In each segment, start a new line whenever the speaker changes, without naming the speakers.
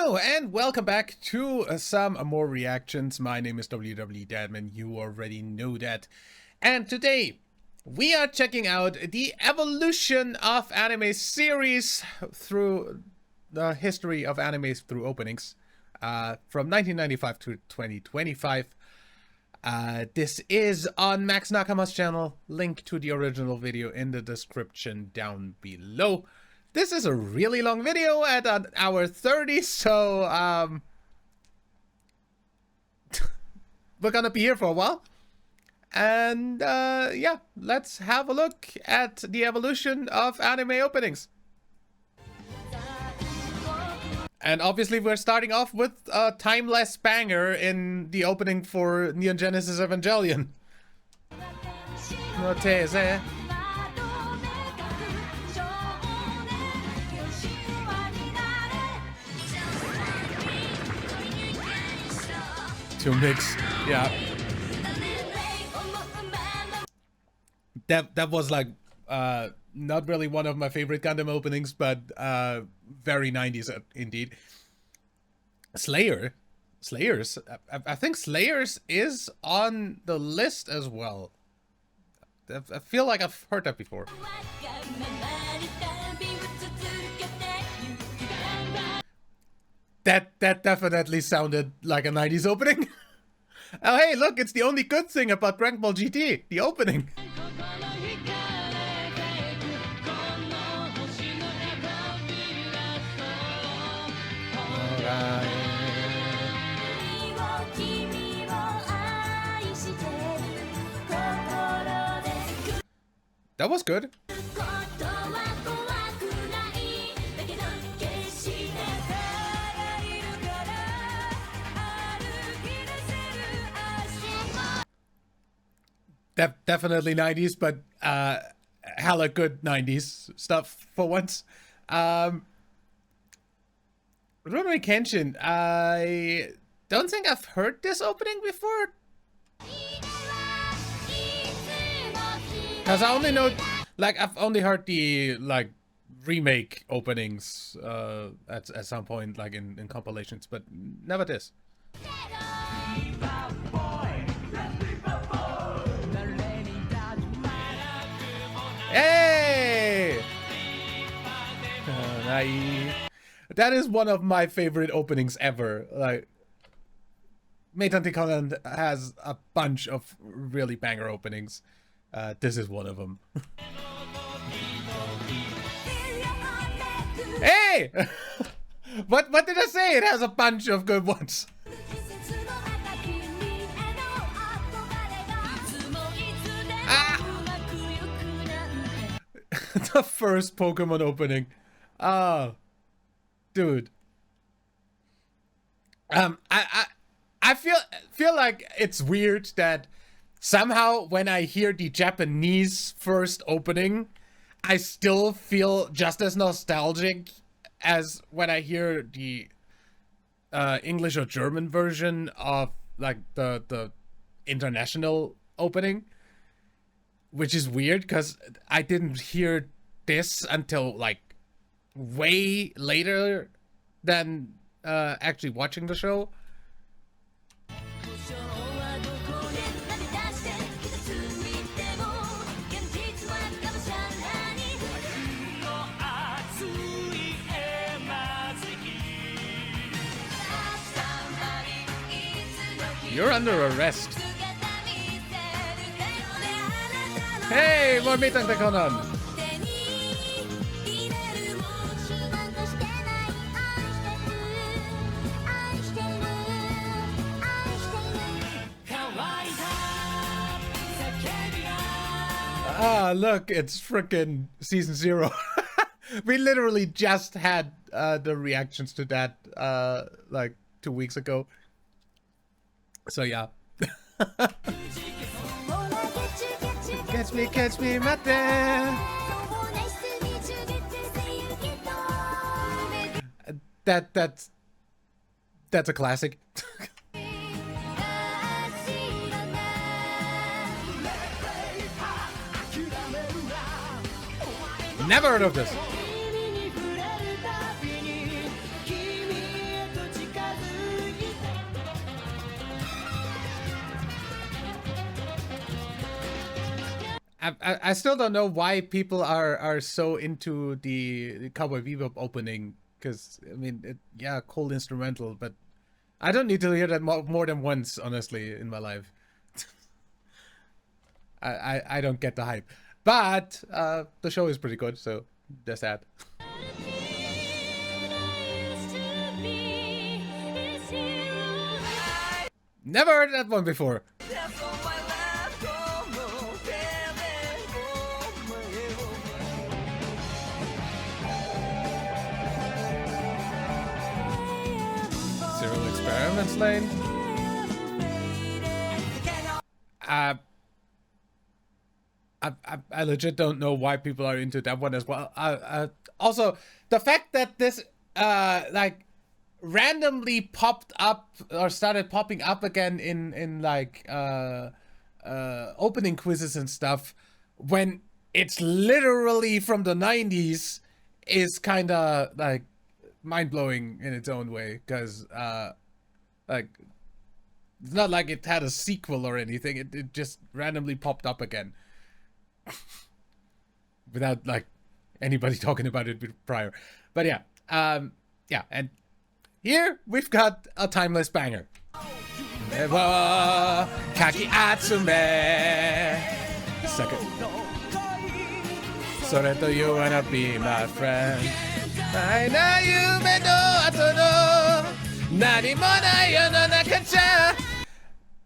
Hello and welcome back to some more reactions. My name is WW Dadman, you already know that. And today we are checking out the evolution of anime series through the history of animes through openings from 1995 to 2025. This is on Max Nakama's channel. Link to the original video in the description down below. This is a really long video at an hour 30, so we're gonna be here for a while. And yeah, let's have a look at the evolution of anime openings. And obviously we're starting off with a timeless banger in the opening for Neon Genesis Evangelion. Noteze. To mix, yeah. That was like not really one of my favorite Gundam openings, but very 90s indeed. Slayers. I think Slayers is on the list as well. I feel like I've heard that before. That definitely sounded like a 90s opening. Oh hey, look, it's the only good thing about Dragon Ball GT, the opening. That was good. Definitely 90s, but hella good 90s stuff for once. Rurouni Kenshin, I don't think I've heard this opening before. Because I only know, like, I've only heard the, like, remake openings at some point, like, in compilations, but never this. Hey! That is one of my favorite openings ever. Like, Meitan Conan has a bunch of really banger openings. This is one of them. Hey! What did I say? It has a bunch of good ones. The first Pokemon opening. Oh, dude. I feel like it's weird that somehow when I hear the Japanese first opening, I still feel just as nostalgic as when I hear the English or German version of like the international opening. Which is weird because I didn't hear this until like way later than actually watching the show. You're under arrest. Hey, more Meitan Conan. Ah, look, it's frickin' season 0. We literally just had the reactions to that like 2 weeks ago. So yeah. Catch me, mate. That's a classic. Never heard of this. I still don't know why people are so into the Cowboy Bebop opening, because I mean, yeah, cool instrumental, but I don't need to hear that more than once, honestly, in my life. I don't get the hype, but the show is pretty good, so there's that. Never heard that one before. Serial Experiments Lane. I legit don't know why people are into that one as well. Also, the fact that this like randomly popped up or started popping up again in like opening quizzes and stuff when it's literally from the 90s is kind of like mind-blowing in its own way, because like it's not like it had a sequel or anything. It just randomly popped up again without like anybody talking about it prior. But yeah, yeah, and here we've got a timeless banger. Kaki Atsume. Second. Soreto, you wanna be my friend.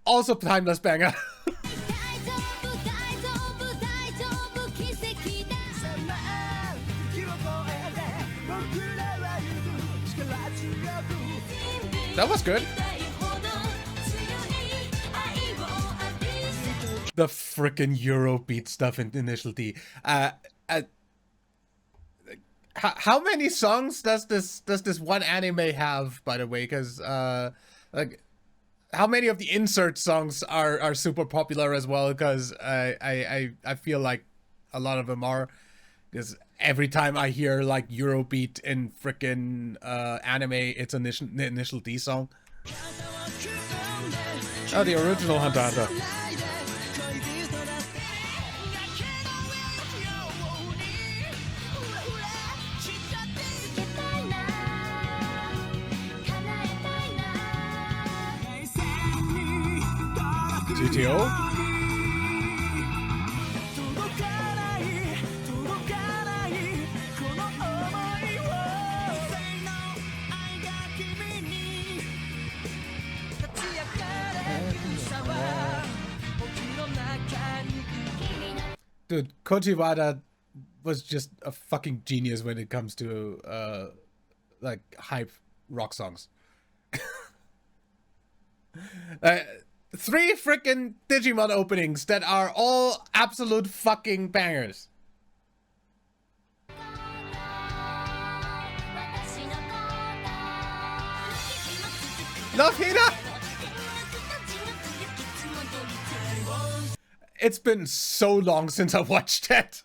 Also timeless banger. That was good. The frickin' Eurobeat stuff in Initial D. How many songs does this one anime have, by the way? Because like, how many of the insert songs are super popular as well? Because I feel like a lot of them are. Because every time I hear like Eurobeat in frickin' anime, it's an Initial D song. Oh, the original Hunter x Hunter. GTO? Dude, Koji Wada was just a fucking genius when it comes to like hype rock songs. 3 freaking Digimon openings that are all absolute fucking bangers. Love Hina! It's been so long since I watched that.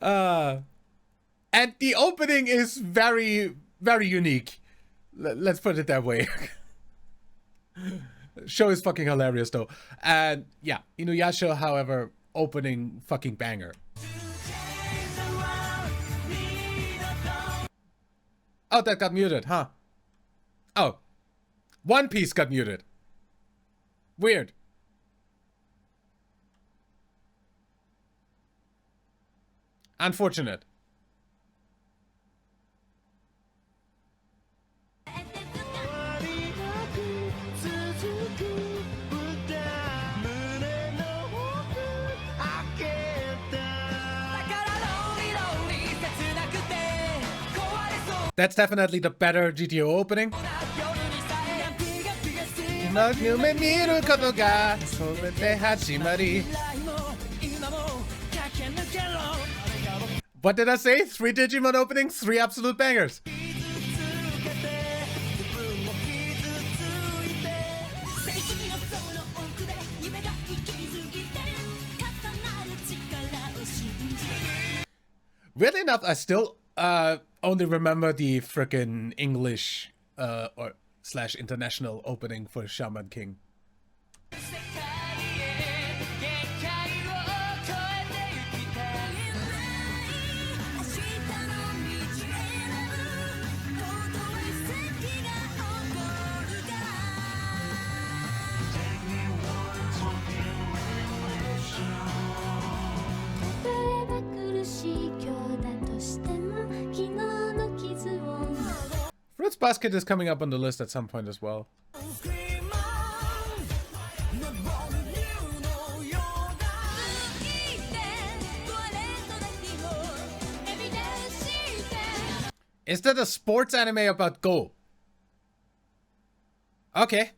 And the opening is very, very unique. Let's put it that way. Show is fucking hilarious though. And yeah, Inuyasha, however, opening fucking banger. Oh, that got muted, huh? Oh. One Piece got muted. Weird. Unfortunate. That's definitely the better GTO opening. What did I say? 3 Digimon openings, 3 absolute bangers. Weirdly enough, I still only remember the frickin' English or / international opening for Shaman King. Basket is coming up on the list at some point as well. Is that a sports anime about Go? Okay.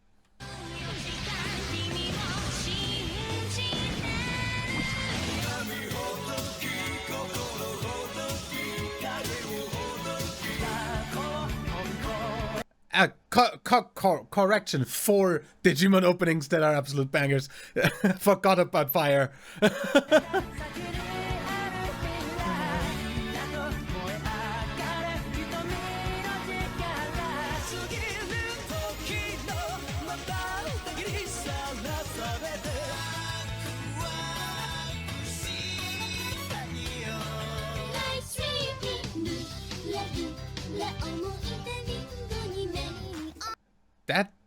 Correction, 4 Digimon openings that are absolute bangers. Forgot about Fire.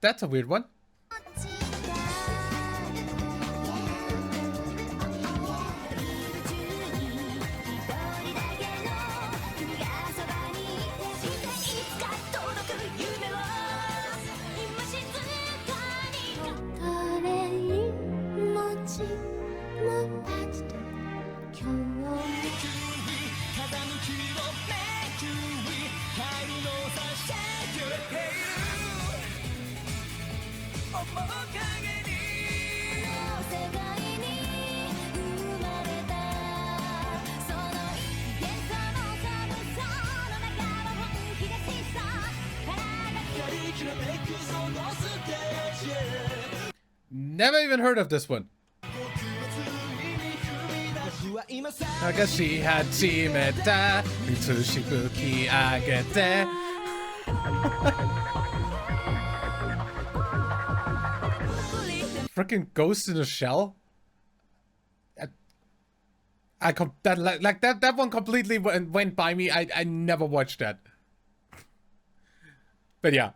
That's a weird one. Never even heard of this one. Nagashi hachimeta mitsushibuki agete. Freaking Ghost in a Shell. That one completely went by me. I never watched that. But yeah,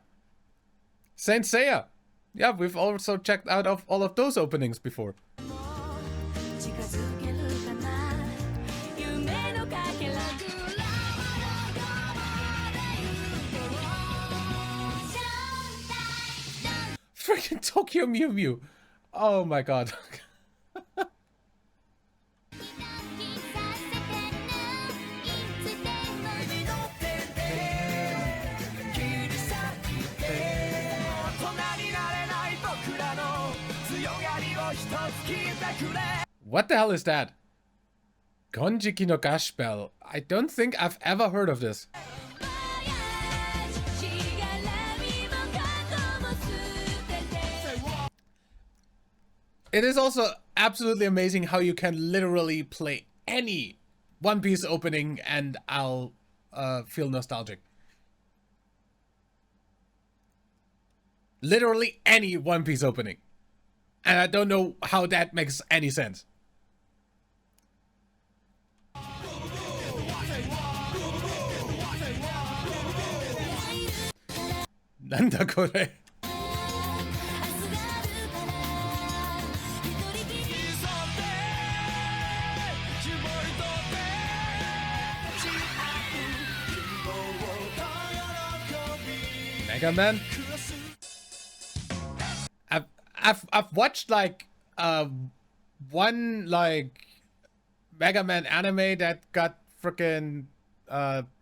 Saint Seiya. Yeah, we've also checked out of all of those openings before. Freaking Tokyo Mew Mew. Oh my god. What the hell is that? Gonjiki no Gashbell. I don't think I've ever heard of this. It is also absolutely amazing how you can literally play any One Piece opening and I'll feel nostalgic. Literally any One Piece opening. And I don't know how that makes any sense. Nanda kore? Mega Man? I've watched like one like Mega Man anime that got freaking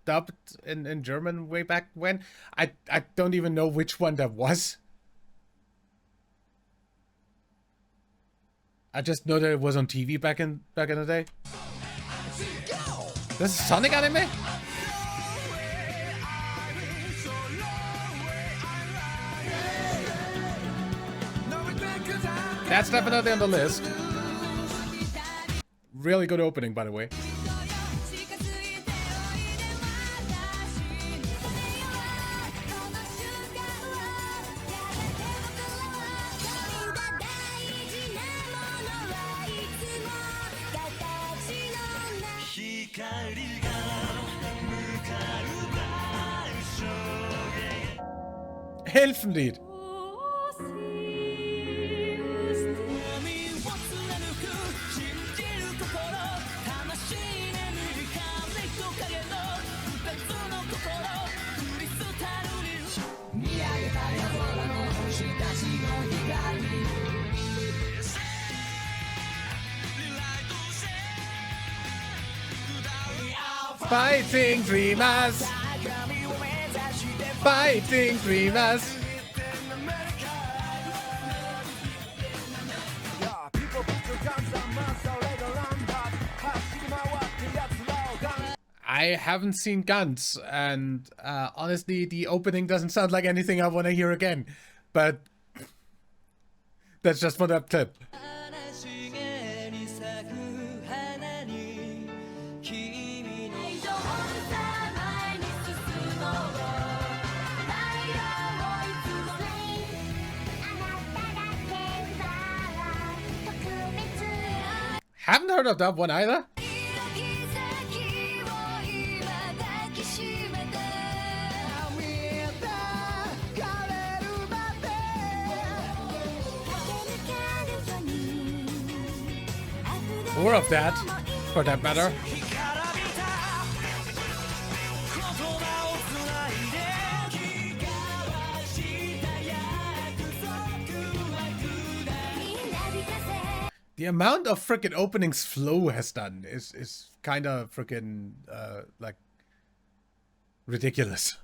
dubbed in German way back when. I don't even know which one that was. I just know that it was on TV back in the day. This is Sonic anime? That's definitely on the list. Really good opening, by the way. Hilfenlied. Fighting dreamers. Fighting dreamers. I haven't seen Guns, and honestly, the opening doesn't sound like anything I want to hear again. But that's just for that clip. Haven't heard of that one either. Or of that, for that matter. The amount of frickin' openings Flow has done is kind of frickin' like ridiculous.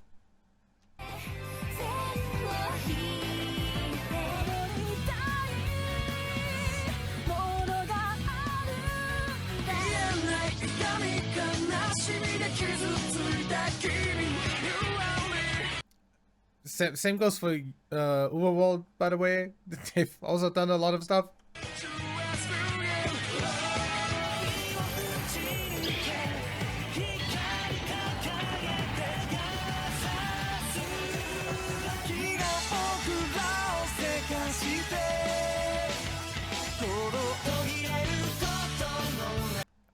Same goes for Overworld, by the way. They've also done a lot of stuff.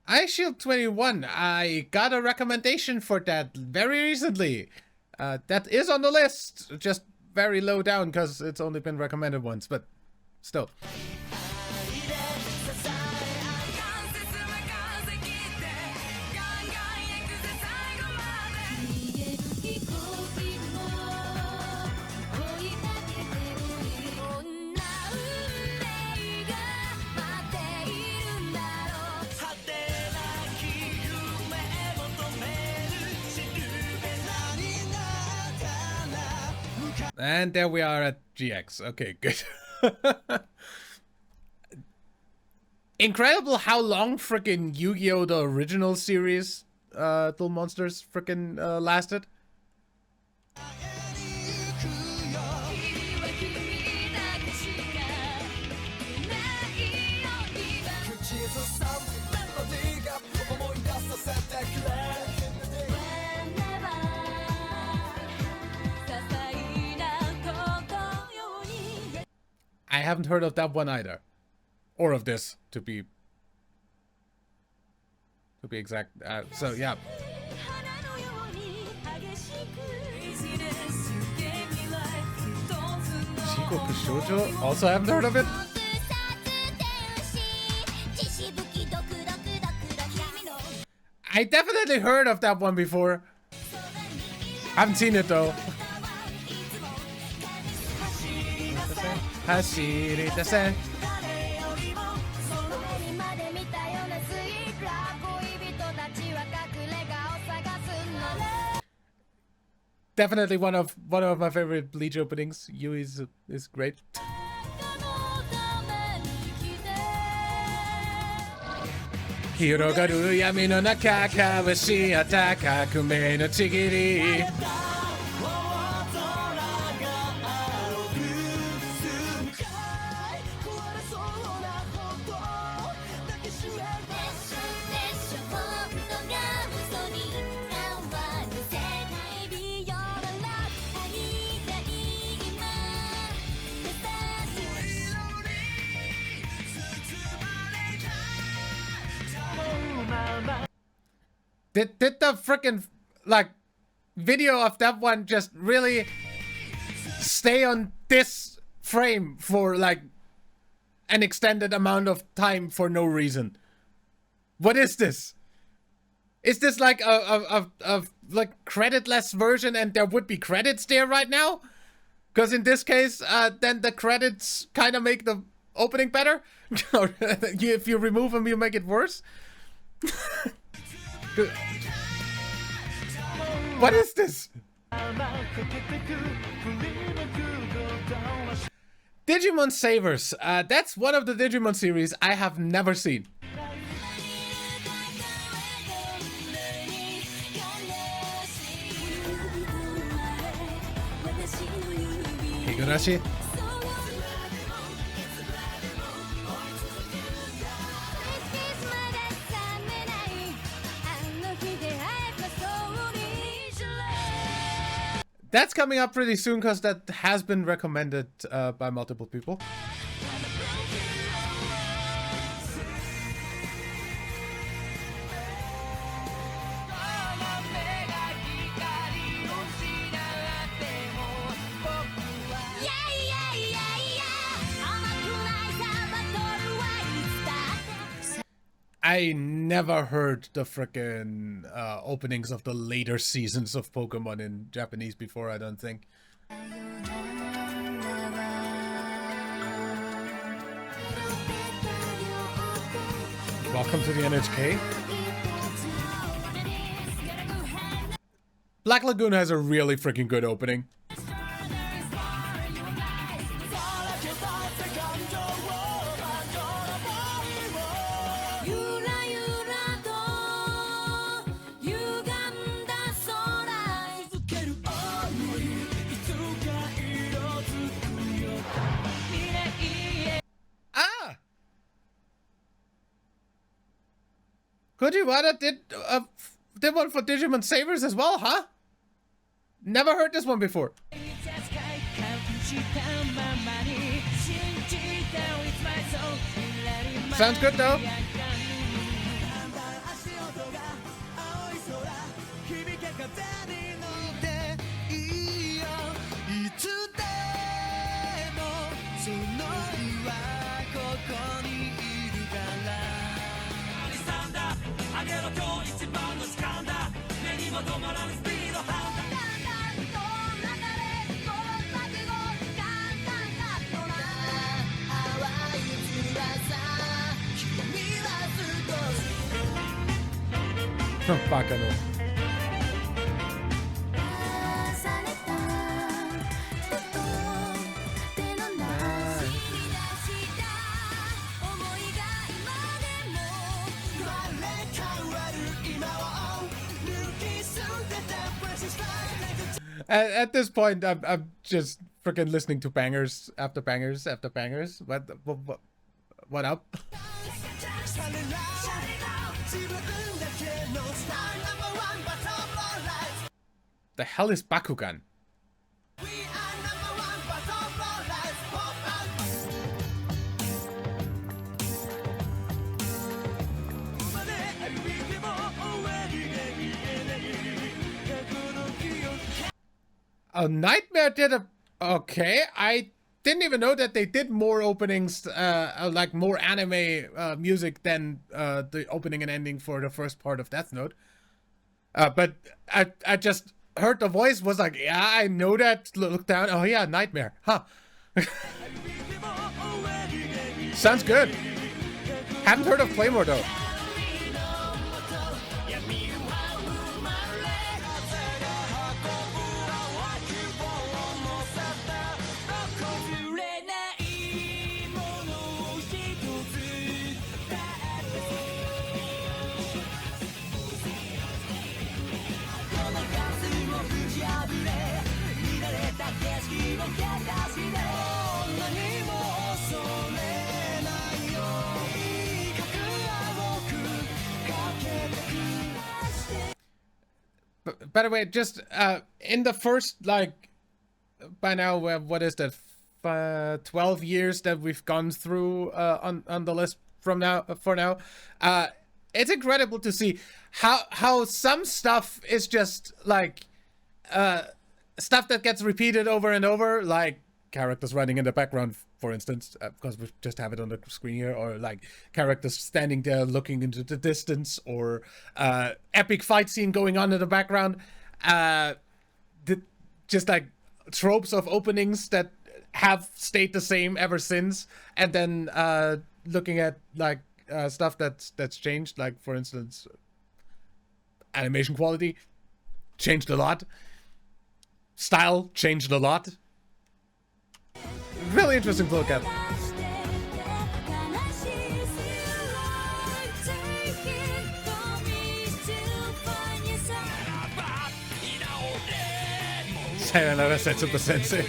Eyeshield 21, I got a recommendation for that very recently. That is on the list, just very low down because it's only been recommended once, but still. And there we are at GX. Okay, good. Incredible how long frickin' Yu-Gi-Oh! The original series, Duel Monsters frickin' lasted. I haven't heard of that one either, or of this, to be exact. So yeah. Shikoku Shoujo? Also haven't heard of it. I definitely heard of that one before. Haven't seen it though. Definitely one of my favorite Bleach openings. Yui is great. Hirogaru yami no naka kawashi ataka kume no chigiri. Did the frickin' like video of that one just really stay on this frame for like an extended amount of time for no reason? What is this? Is this like a like creditless version and there would be credits there right now? Because in this case, then the credits kind of make the opening better. If you remove them, you make it worse. What is this? Digimon Savers. That's one of the Digimon series I have never seen. Higurashi. That's coming up pretty soon because that has been recommended by multiple people. I never heard the frickin' openings of the later seasons of Pokemon in Japanese before, I don't think. Welcome to the NHK. Black Lagoon has a really freaking good opening. Fujiwara did one for Digimon Savers as well, huh? Never heard this one before. Sounds good though. Bacano. At this point, I'm just freaking listening to bangers after bangers after bangers. What up? The hell is Bakugan? A Nightmare did a... Okay, I didn't even know that they did more openings, like more anime music than the opening and ending for the first part of Death Note. But I just heard the voice, was like, yeah, I know that. Look down. Oh yeah, Nightmare. Huh. Sounds good. Haven't heard of Claymore though. By the way, just in the first, like, by now, what is that, 12 years that we've gone through on the list from now, for now, it's incredible to see how some stuff is just like stuff that gets repeated over and over, like characters running in the background, for instance, because we just have it on the screen here, or like characters standing there looking into the distance, or epic fight scene going on in the background. Just like tropes of openings that have stayed the same ever since, and then looking at like stuff that's changed, like for instance animation quality. changed a lot. Style changed a lot. Really interesting to look at. Sayonara Setsuko Sensei.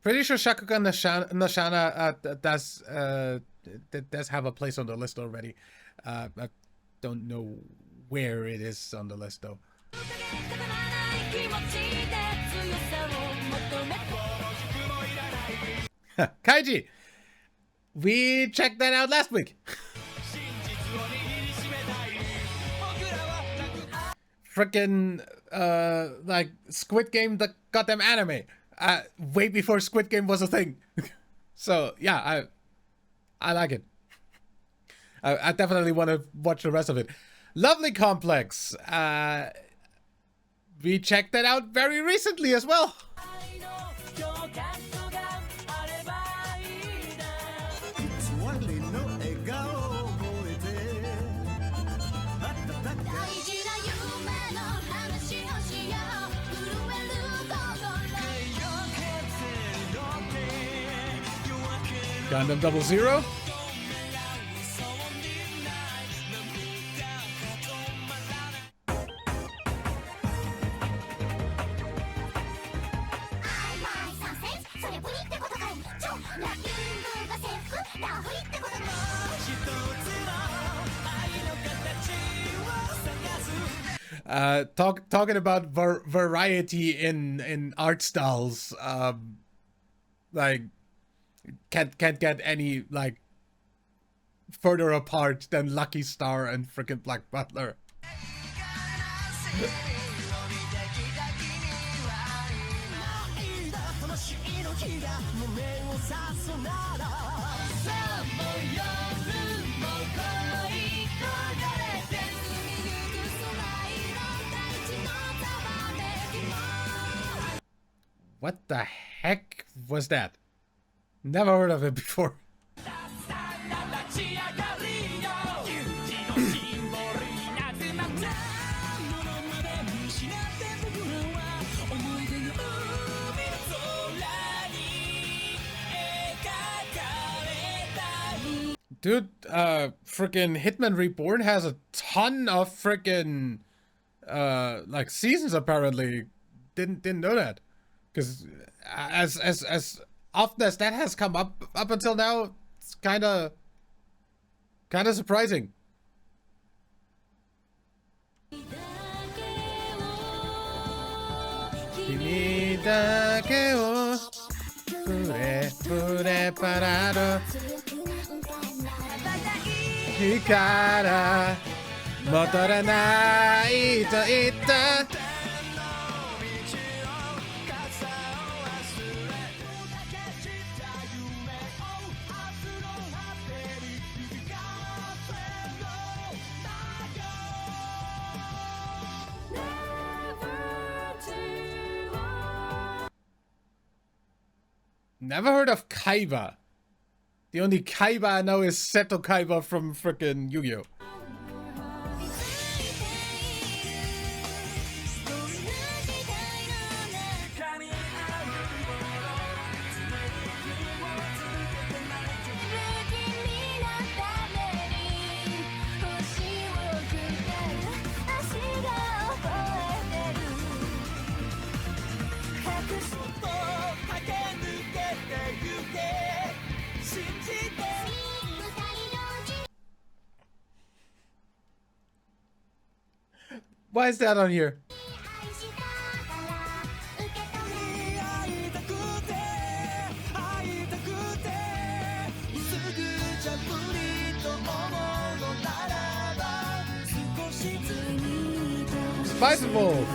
Pretty sure Shakugan Nashana does have a place on the list already. I don't know where it is on the list though. Kaiji! We checked that out last week. Frickin' like Squid Game, the goddamn anime. Way before Squid Game was a thing. So yeah, I like it. I definitely want to watch the rest of it. Lovely Complex. We checked that out very recently as well. Gundam 00. Talking about variety in art styles, like can't get any like further apart than Lucky Star and freaking Black Butler. What the heck was that? Never heard of it before. Dude, freaking Hitman Reborn has a ton of freaking like seasons apparently. Didn't know that. Because as often as that has come up until now, it's kind of surprising. Kimi dake wo pure parado hikara motoranai to itta. Never heard of Kaiba. The only Kaiba I know is Seto Kaiba from frickin' Yu-Gi-Oh! Why is that on here? Spice Wolf.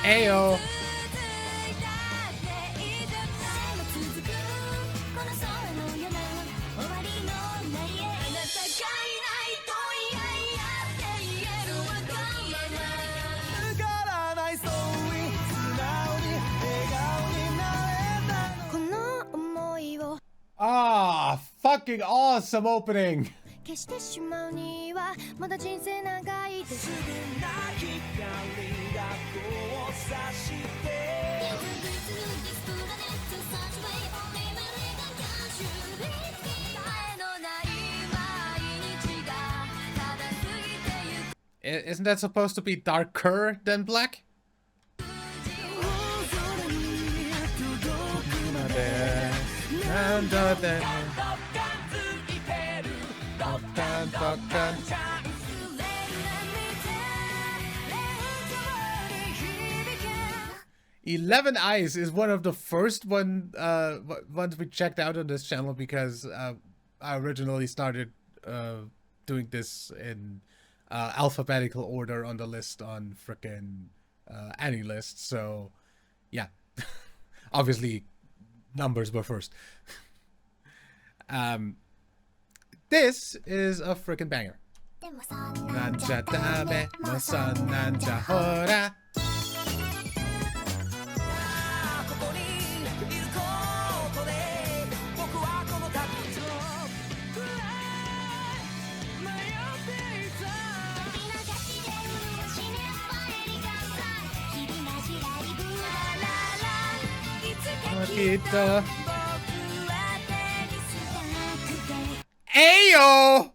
Ayo. Ah, fucking awesome opening. Isn't that supposed to be darker than black? Eleven Eyes is one of the first ones we checked out on this channel because I originally started doing this in alphabetical order on the list on frickin' AniList. So yeah, obviously numbers were first. This is a frickin' banger. Nanja dame, no san nanja hora. Ayo!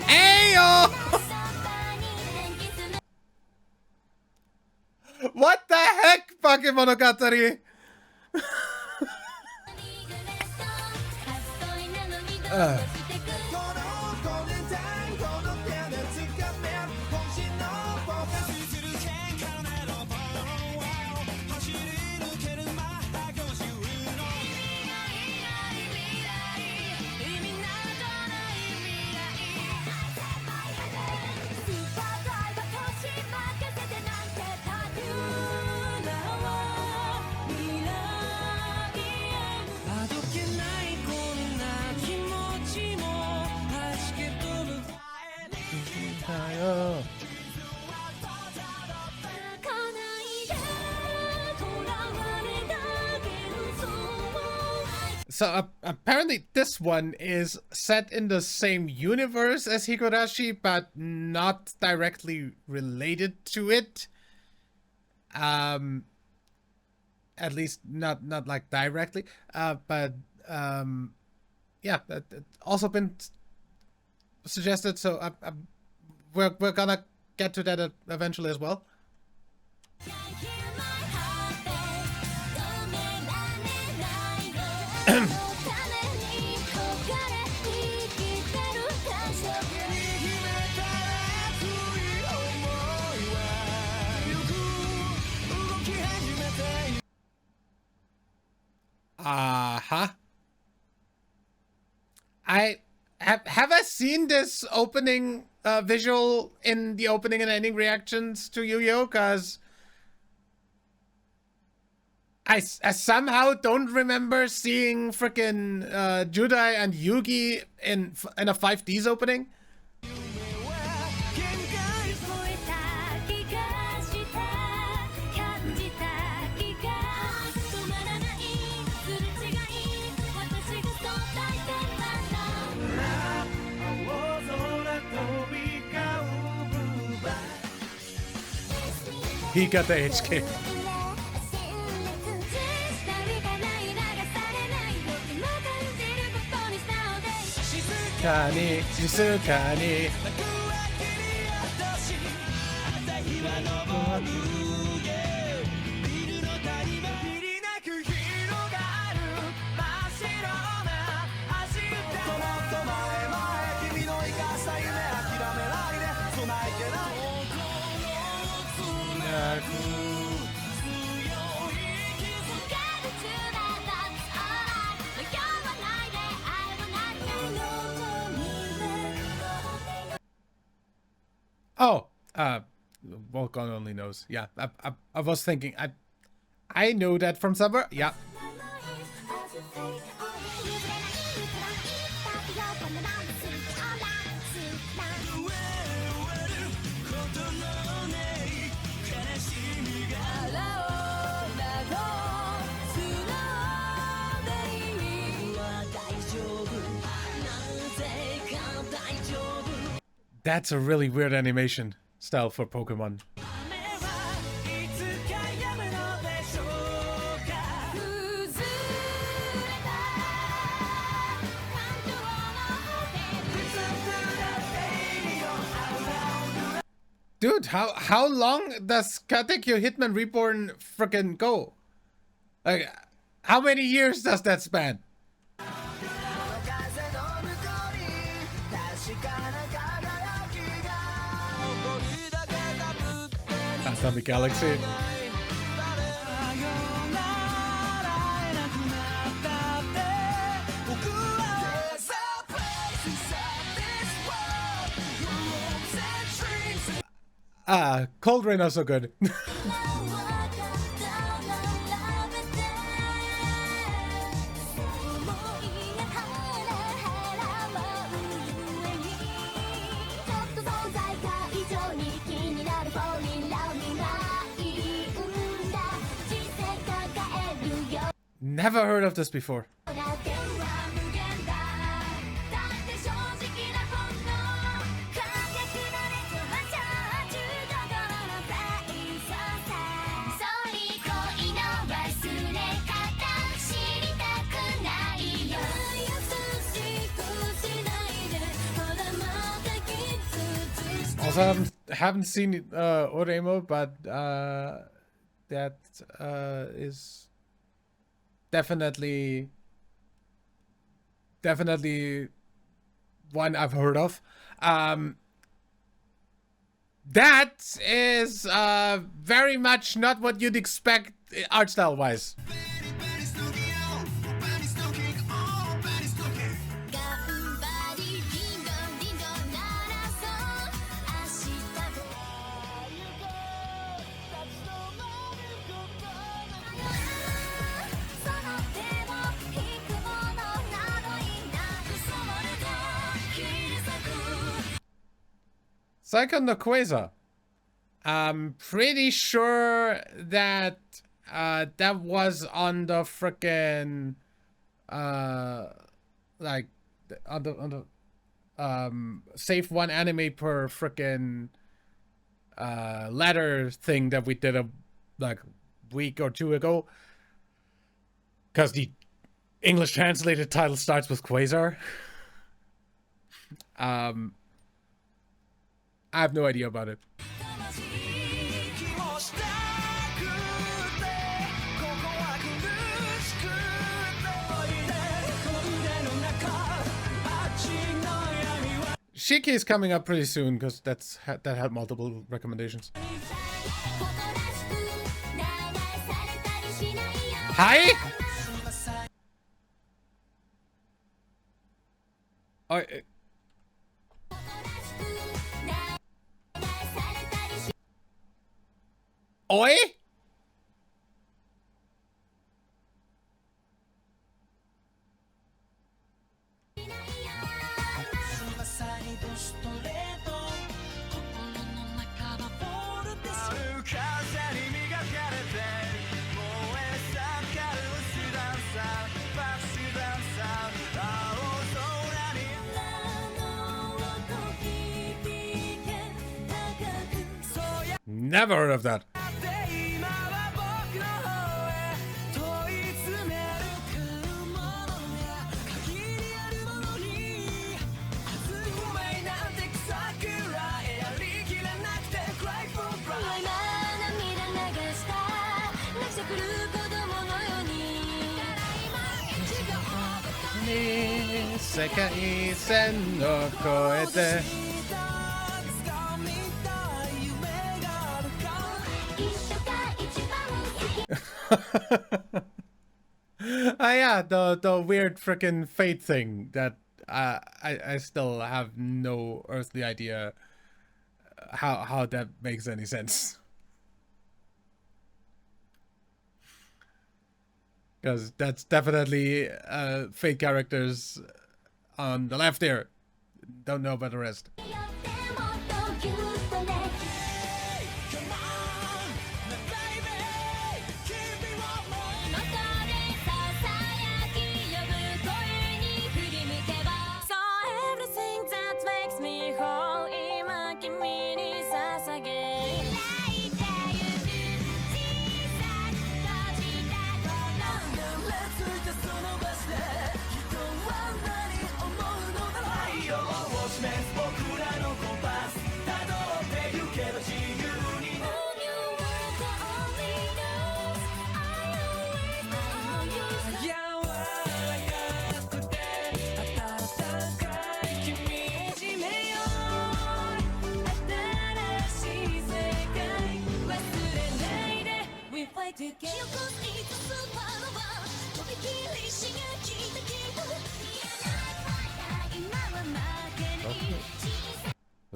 Ayo! What the heck, fucking Monogatari? So apparently this one is set in the same universe as Higurashi, but not directly related to it. At least not like directly. But yeah, that also been suggested. So we're gonna get to that eventually as well. Have I seen this opening visual in the opening and ending reactions to Yu-Gi-Oh? Cause I somehow don't remember seeing frickin' Judai and Yugi in a 5Ds opening. He got the HK. Kani, Shizukani. Oh, Volcon only knows. Yeah, I was thinking, I know that from somewhere. Yeah. That's a really weird animation style for Pokemon. Dude, how long does Katekyo Hitman Reborn frickin' go? Like, how many years does that span? Atomic Galaxy. Cold Rain also good. Never heard of this before. Also haven't seen Oremo, but that is definitely one I've heard of. That is very much not what you'd expect art style wise. Psycho no Quasar. I'm pretty sure that that was on the frickin' like on the save one anime per frickin' ladder thing that we did a week or two ago. Cause the English translated title starts with Quasar. I have no idea about it. Shiki is coming up pretty soon because that had multiple recommendations. Hi. Oh. Oi? Never heard of that. Yeah, the weird frickin' fate thing that I still have no earthly idea how that makes any sense. Because that's definitely fake characters on the left there. Don't know about the rest.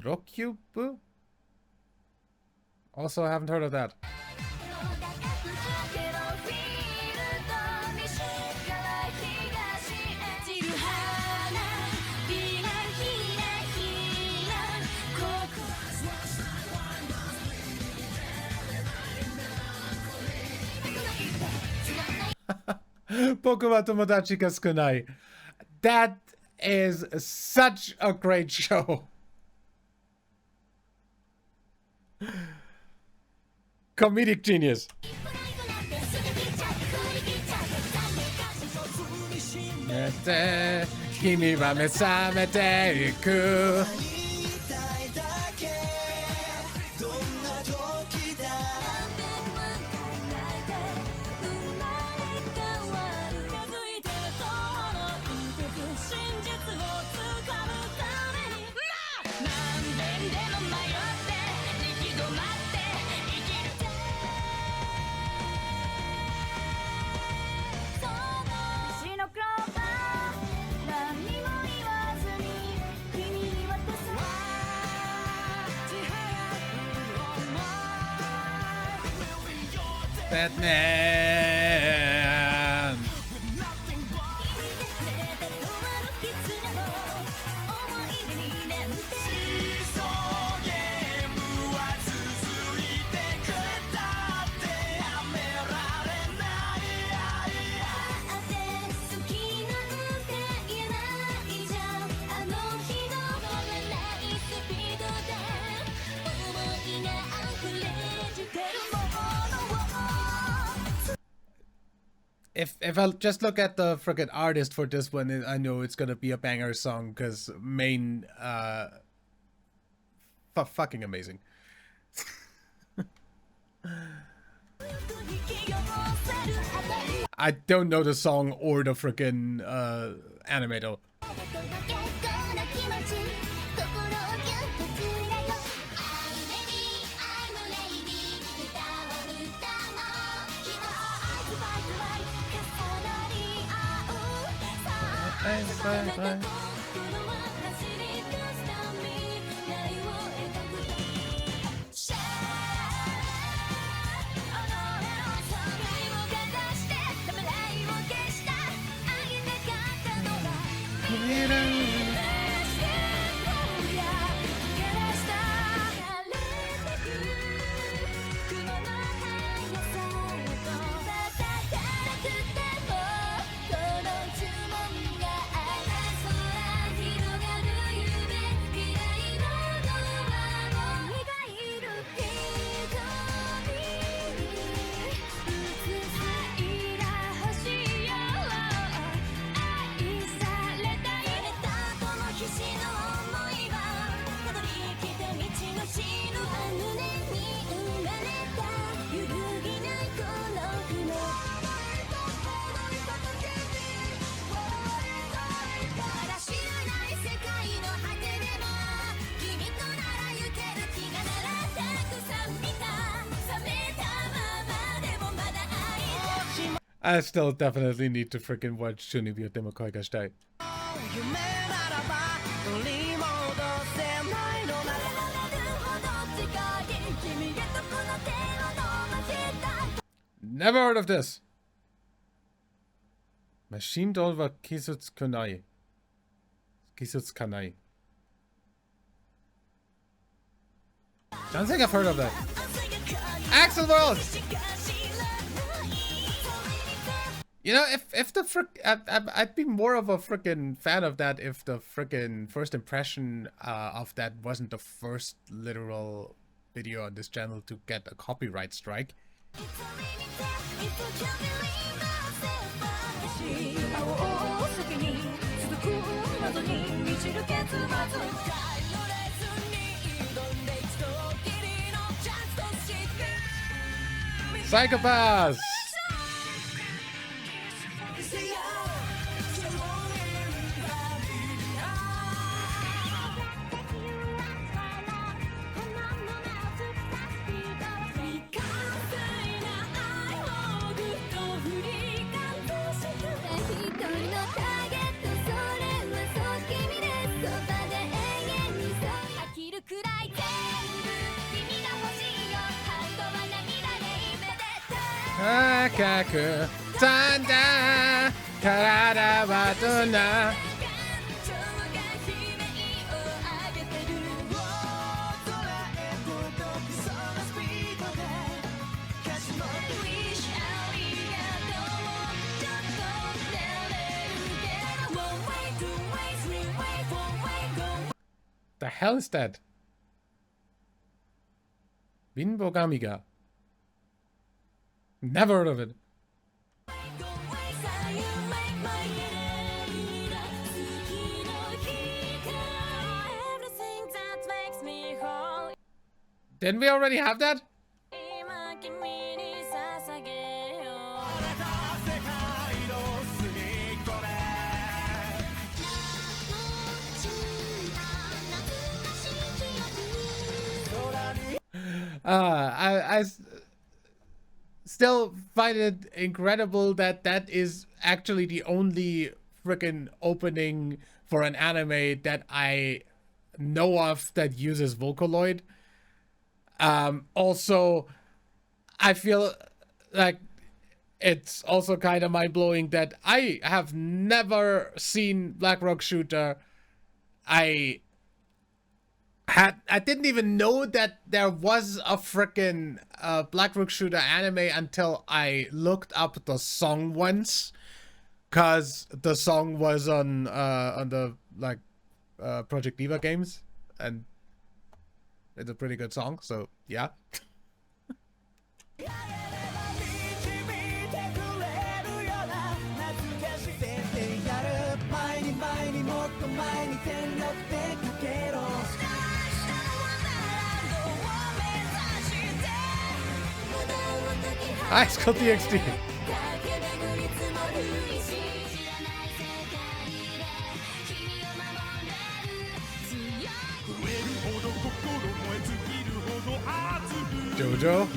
Rokyubu? Also, I haven't heard of that. Pokemon Tomodachi ga Sukunai. That is such a great show. Comedic genius. 君は目覚めていく Batman. If I'll just look at the frickin' artist for this one, I know it's gonna be a banger song, because main fucking amazing. I don't know the song or the frickin' animator. Bye. I still definitely need to freaking watch Shunibyo Demokoi ga Shitai. Never heard of this. Machine Dolva Kisutsukanai. Kisutsukanai. Don't think I've heard of that. Axel World! You know, if the I'd be more of a freaking fan of that if the freaking first impression of that wasn't the first literal video on this channel to get a copyright strike. Psychopaths! Akaku Tanda Karada Watuna. The hell is that? Binbogamiga. Never heard of it. Didn't we already have that? I still find it incredible that that is actually the only freaking opening for an anime that I know of that uses Vocaloid. Also, I feel like it's also kind of mind-blowing that I have never seen Black Rock Shooter. I didn't even know that there was a frickin' Black Rock Shooter anime until I looked up the song once, cause the song was on the like Project Diva games, and it's a pretty good song. So yeah. High School DxD. JoJo.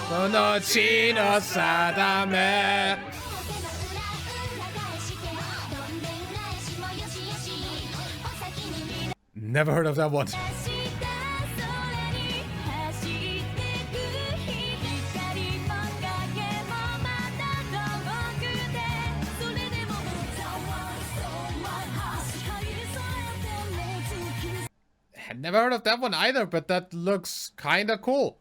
Konochi no Sadame. Never heard of that one. Never heard of that one either, but that looks kinda cool.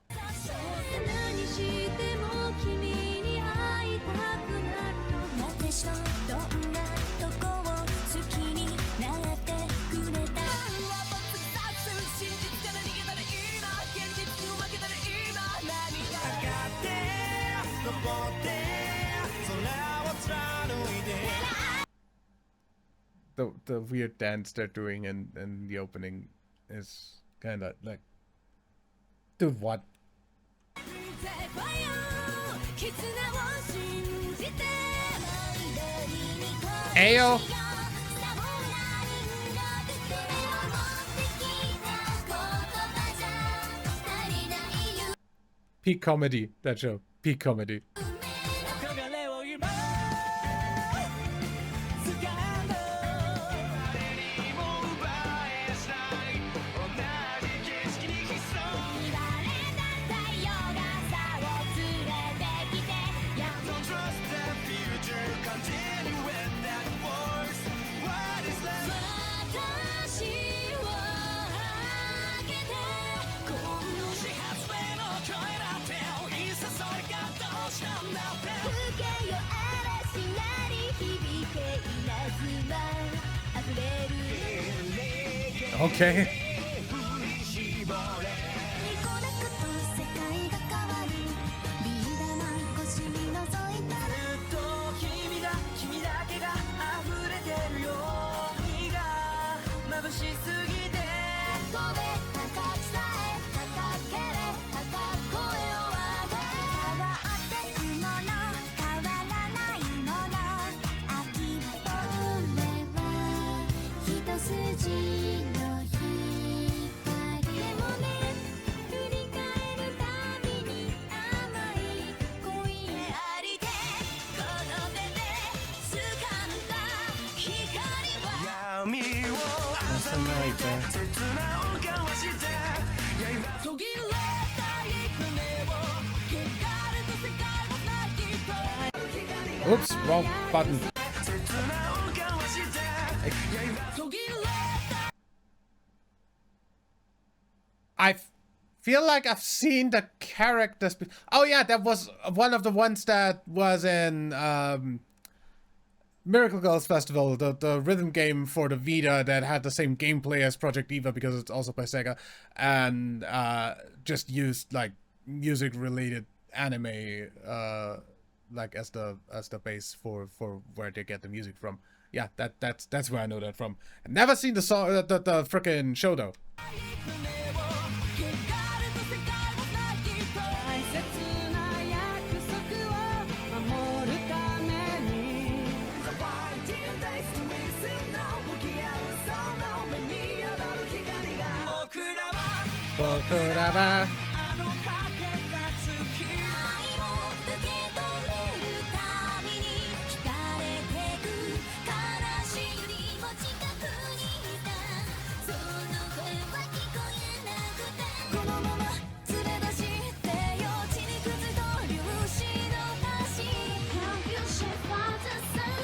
The weird dance they're doing in the opening is kind of like, dude, what? Ayo. Peak comedy, that show. Peak comedy. Okay. Oops, wrong button. I feel like I've seen the characters. Oh yeah, that was one of the ones that was in Miracle Girls Festival, the rhythm game for the Vita that had the same gameplay as Project Eva because it's also by Sega, and just used like music-related anime like as the base for where they get the music from. Yeah, that's where I know that from. I've never seen the song, the frickin' show though.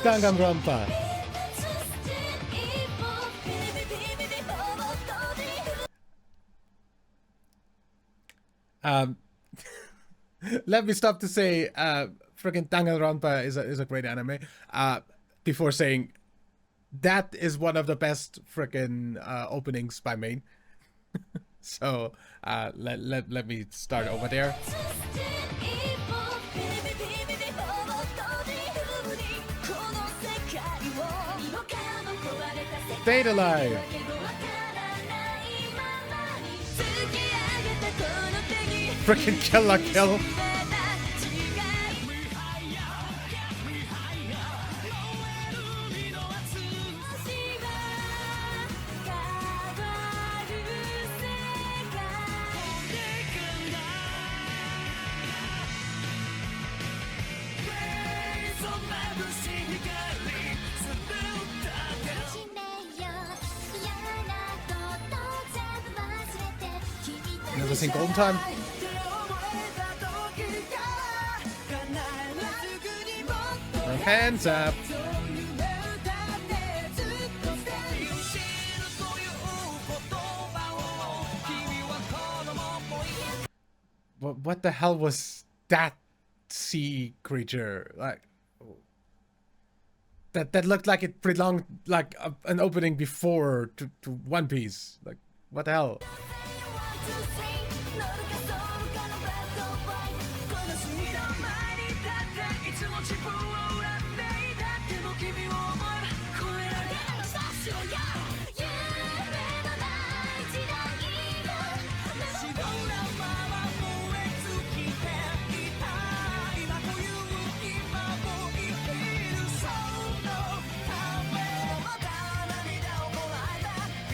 Danganronpa. Let me stop to say, freaking Danganronpa is a great anime. Before saying, that is one of the best freaking openings by Main. So let me start over there. Data Live. Freaking Kill la Kill. Never seen Golden Time? Hands up. What the hell was that sea creature? Like that looked like it belonged like an opening before to One Piece. Like what the hell?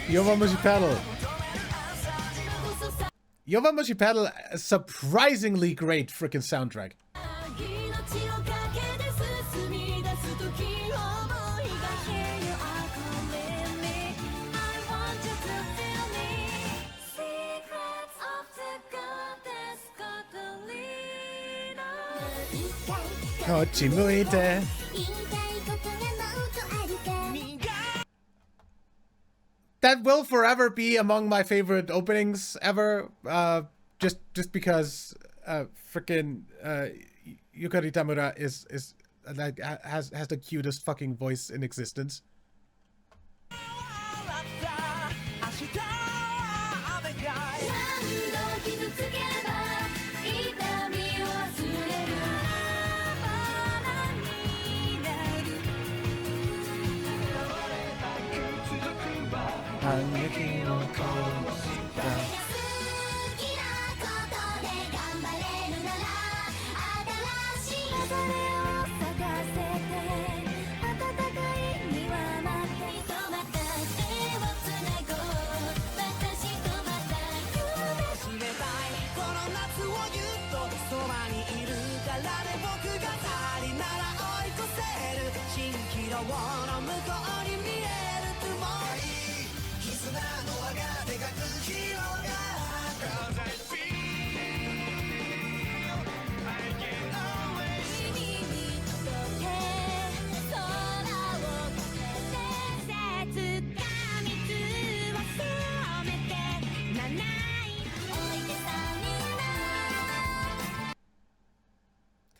Yowamushi Pedal. Yowamushi Pedal, a surprisingly great freaking soundtrack. Kochimuite. That will forever be among my favorite openings ever. Just because freaking Yukari Tamura is like has the cutest fucking voice in existence. I'm making no calls down.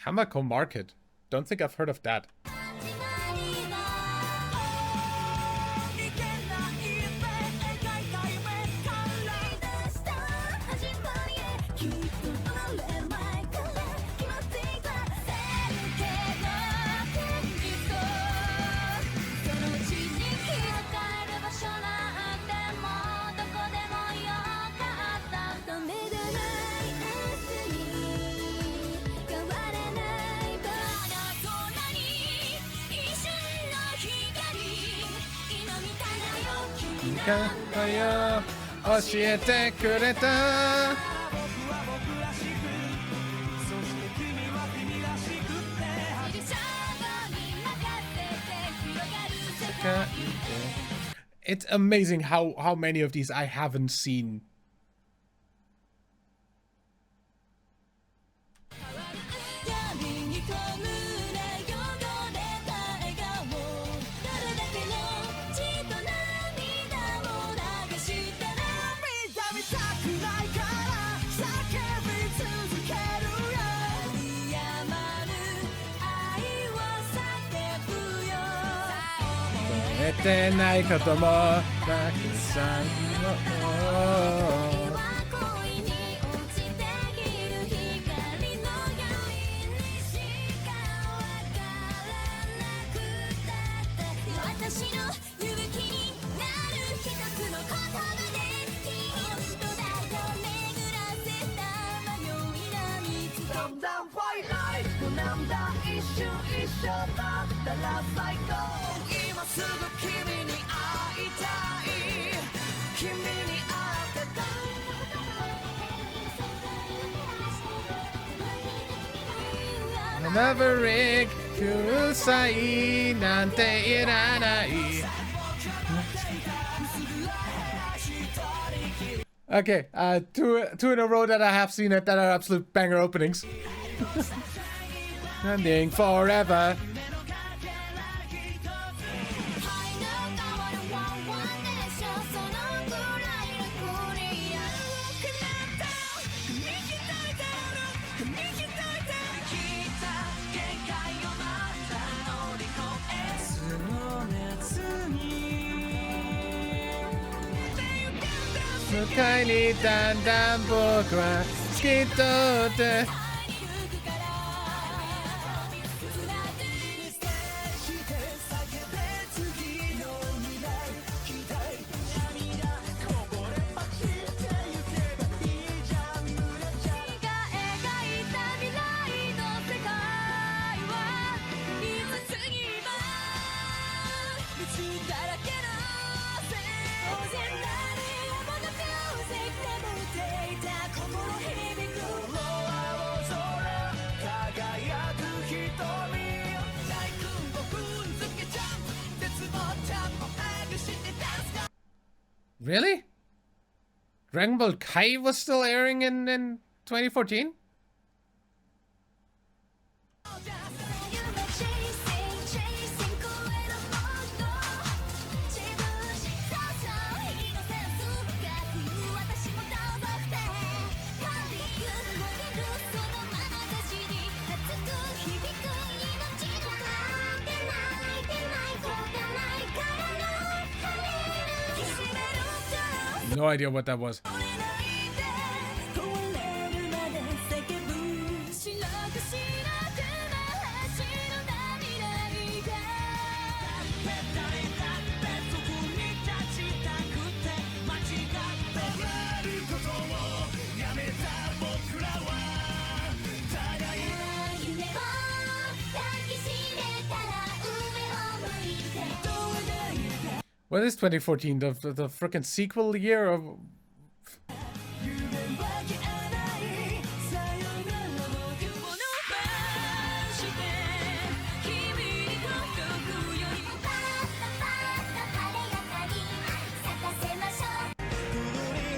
'Hamako Market. Don't think I've heard of that. It's amazing how many of these I haven't seen. Maverick, Kusai, Nante Iranai. Okay, two in a row that I have seen it that are absolute banger openings. Ending forever. Really? Dragon Ball Kai was still airing in 2014? no idea what that was. What is 2014? The freaking sequel year of...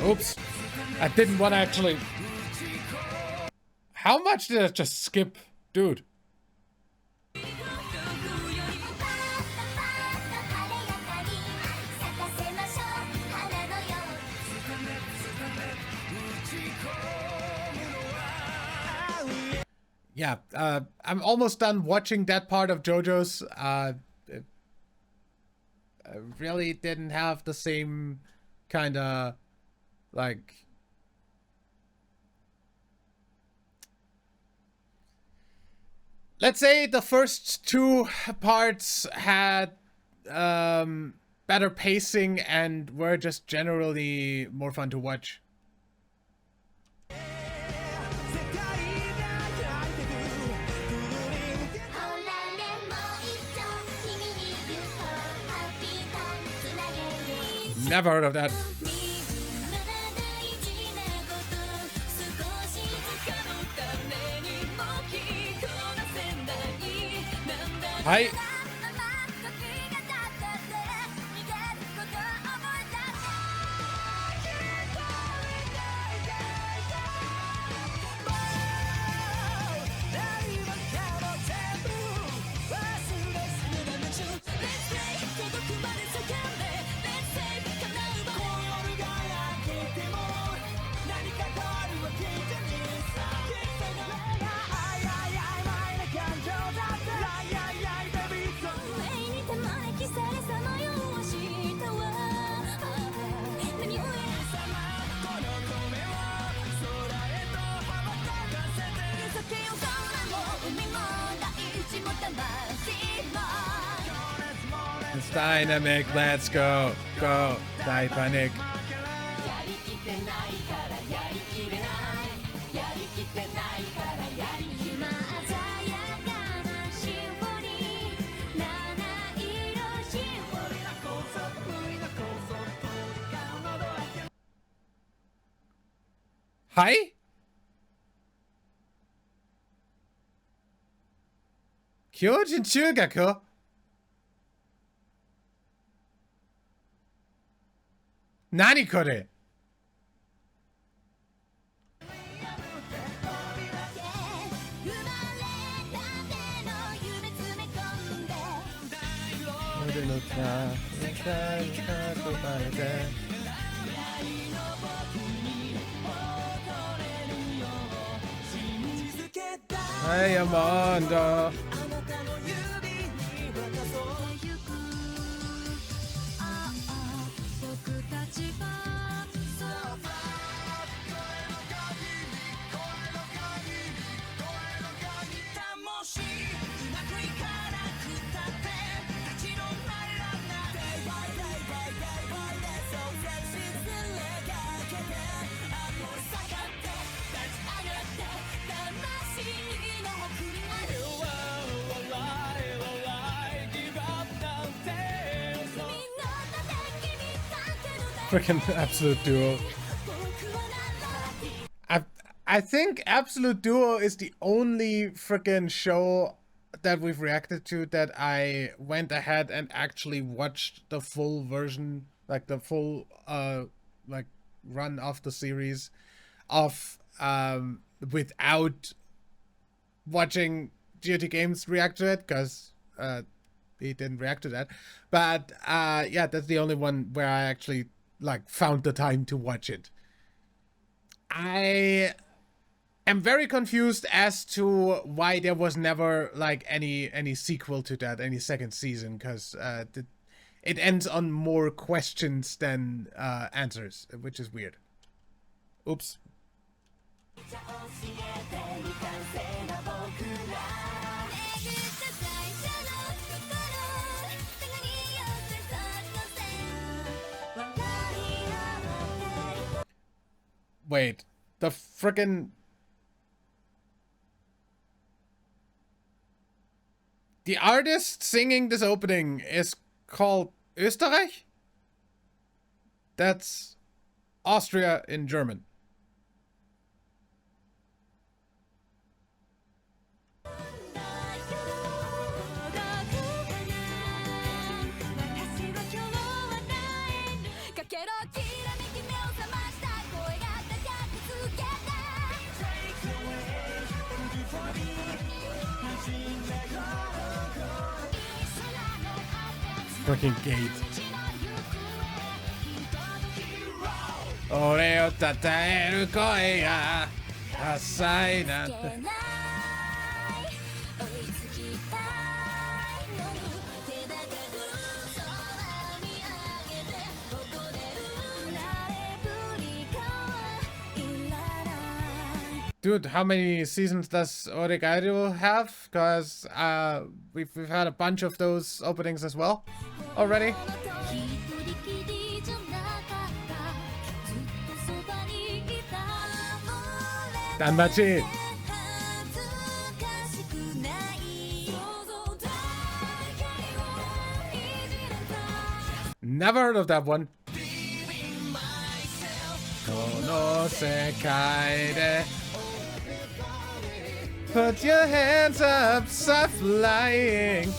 Oops. I didn't want to actually... How much did I just skip? Dude. Yeah, I'm almost done watching that part of JoJo's. I really didn't have the same kind of, like... Let's say the first two parts had better pacing and were just generally more fun to watch. Never heard of that. Hi. It's dynamic, let's go. Go, Titanic. Hi? Kyojin Chugaku? Nani kore? Hey, Amanda. Freaking Absolute Duo. I think Absolute Duo is the only freaking show that we've reacted to that I went ahead and actually watched the full version, like the full like run of the series of without watching GOT Games react to it, because he didn't react to that. But yeah, that's the only one where I actually like found the time to watch it. I am very confused as to why there was never like any sequel to that, any second season, because it ends on more questions than answers, which is weird. Oops. Wait, the frickin'... The artist singing this opening is called Österreich? That's Austria in German. Freaking gate. 俺をたたえる声が浅いなって。Dude, how many seasons does Oregairu have? Because we've had a bunch of those openings as well already. Danmachi! Never heard of that one. この世界で Put your hands up, stop flying.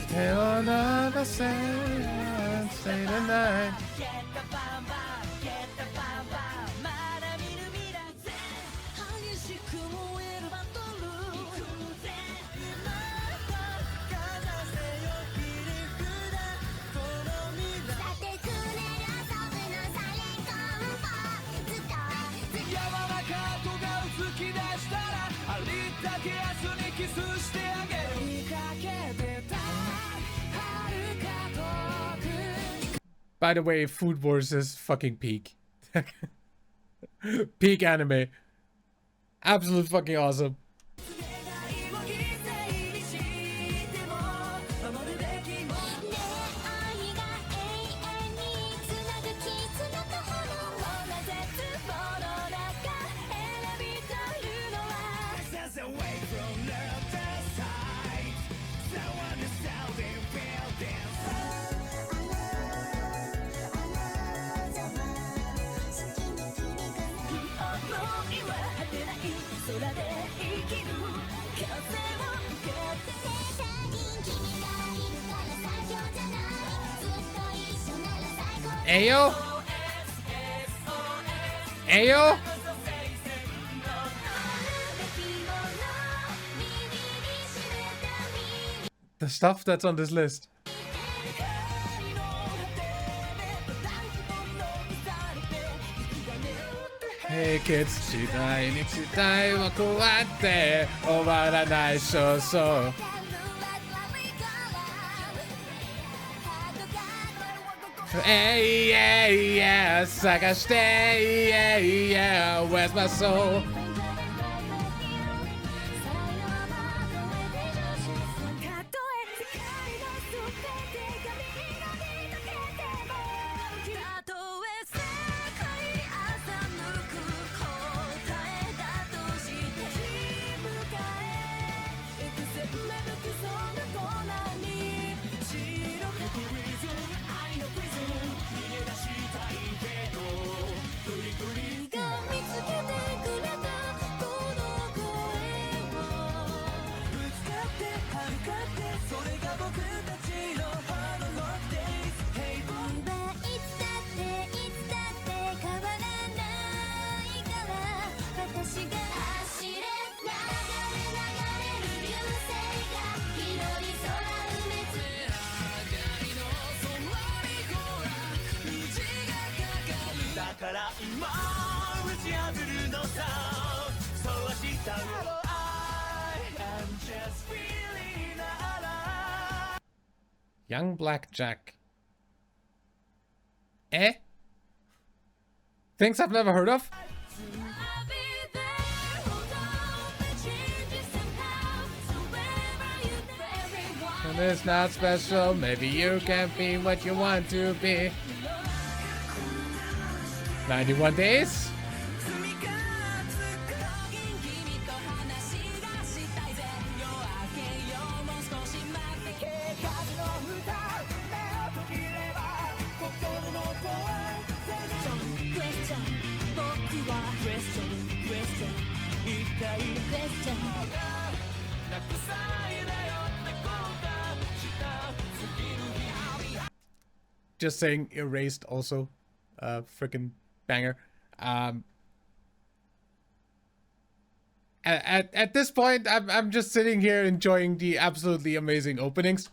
Tell another sad, stay the night. By the way, Food Wars is fucking peak. Peak anime. Absolute fucking awesome. Ayo? Ayo? The stuff that's on this list. Hey kids, 時代に時代はこうやって終わらないそうそう。Hey, yeah, yeah, 探して、yeah, yeah, where's my soul? Young Black Jack. Eh? Things I've never heard of? And it's not special, maybe you can't be what you want to be. 91 days? Just saying Erased also. Freaking banger. At this point, I'm just sitting here enjoying the absolutely amazing openings.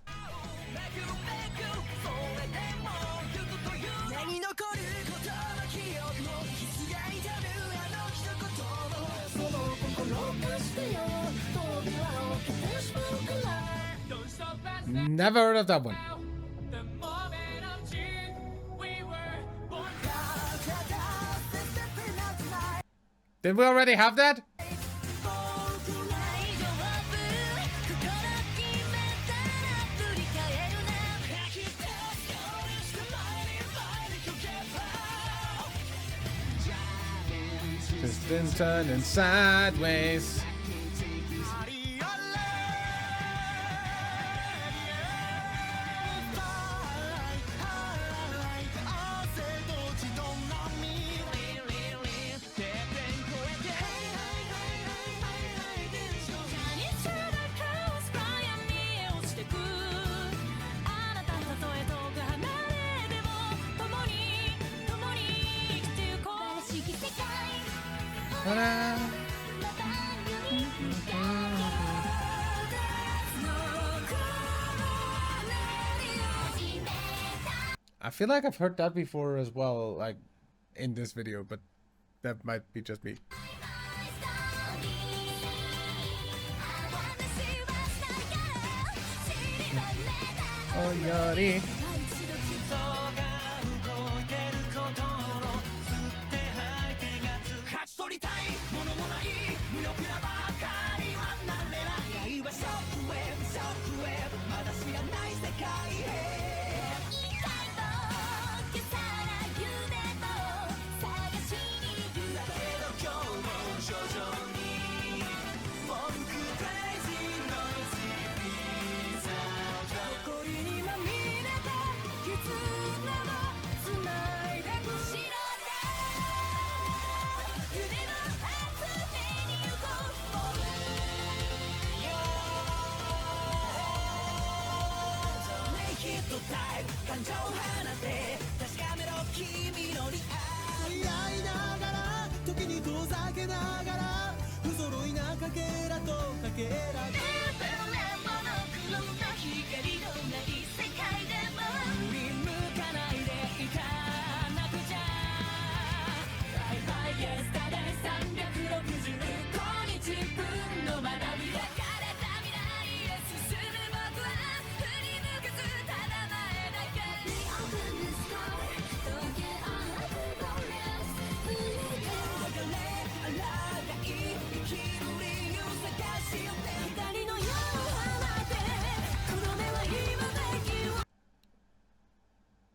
Never heard of that one. Did we already have that? Piston turning sideways. I feel like I've heard that before as well, like in this video, but that might be just me. Oh, Yori.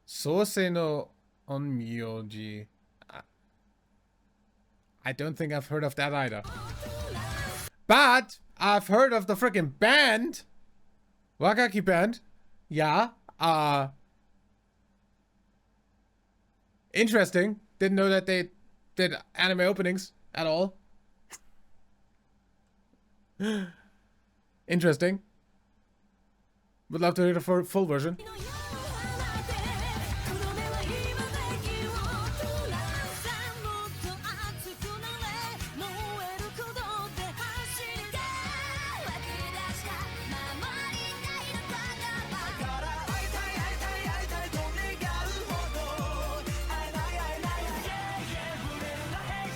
Sose no Onmyoji. I don't think I've heard of that either. But I've heard of the freaking band. Wakaki band. Yeah. Interesting. Didn't know that they did anime openings at all. Interesting. Would love to hear the full version.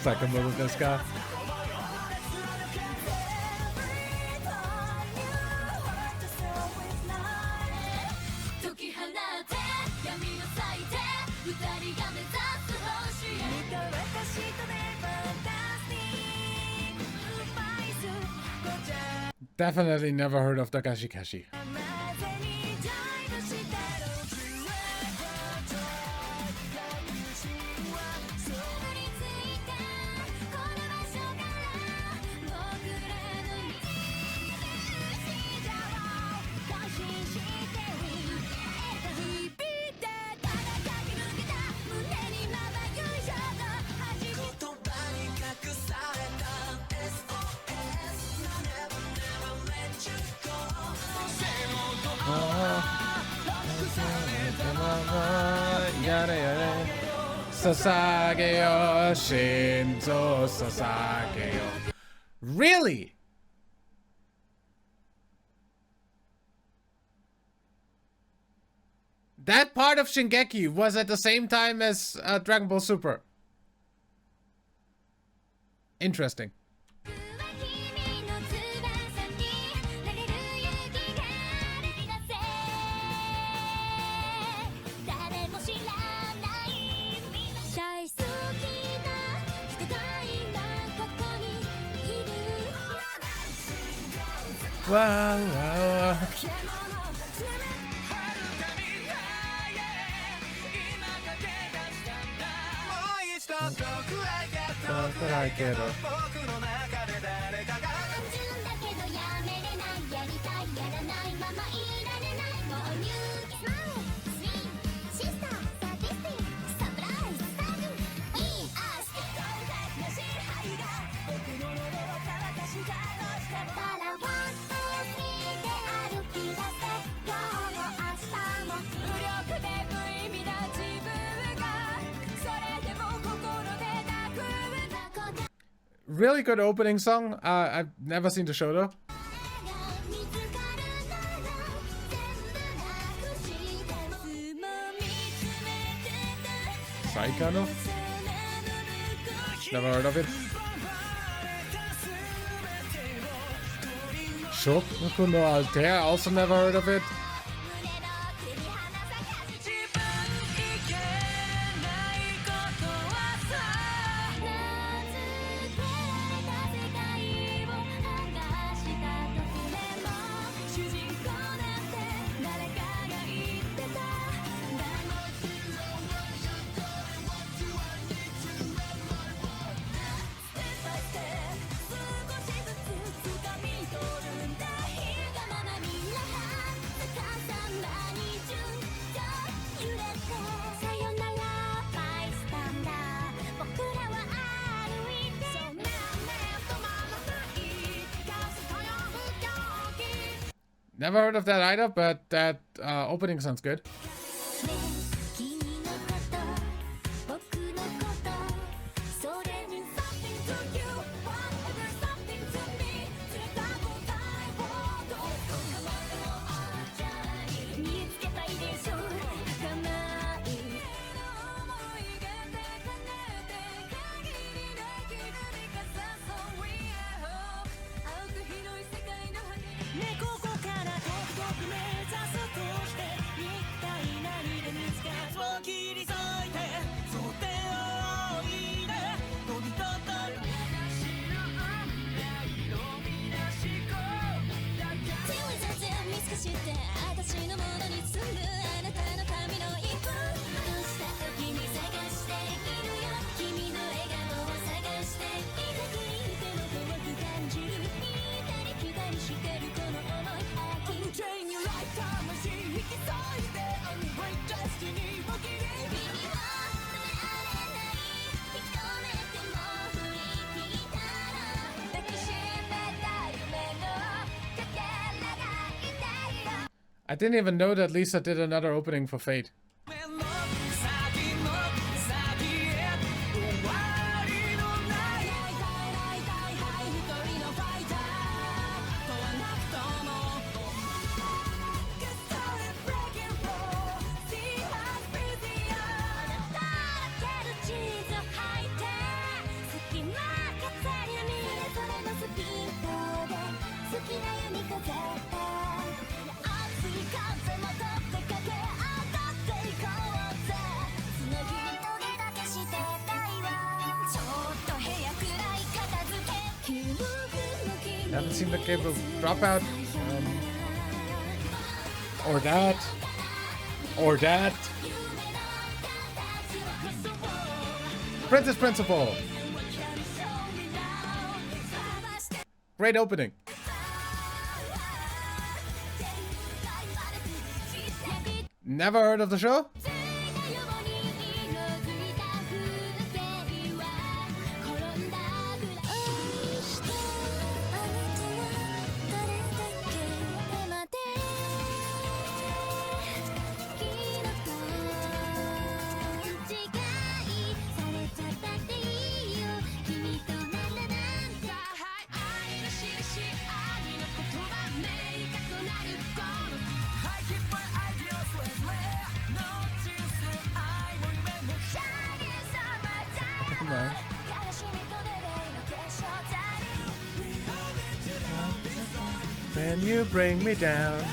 Sakamoto desu ka? Definitely never heard of Takashi Kashi. Sasageyo Shinzo Sasageyo. Really? That part of Shingeki was at the same time as Dragon Ball Super. Interesting. Wow, wow. Really good opening song. I've never seen the show though. Saikano? Never heard of it. Shoku no Alter, also never heard of it. Never heard of that either, but that opening sounds good. I didn't even know that Lisa did another opening for Fate. Haven't seen the cable drop out. Or that. Or that. Princess Principal. Great opening. Never heard of the show? Can you bring me down?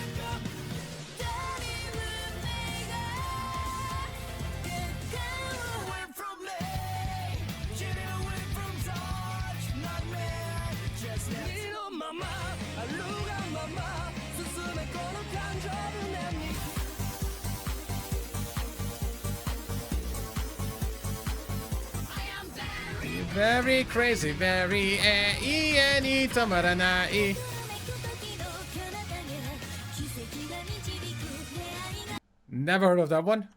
Very crazy, very E-N-E 止まらない Never heard of that one.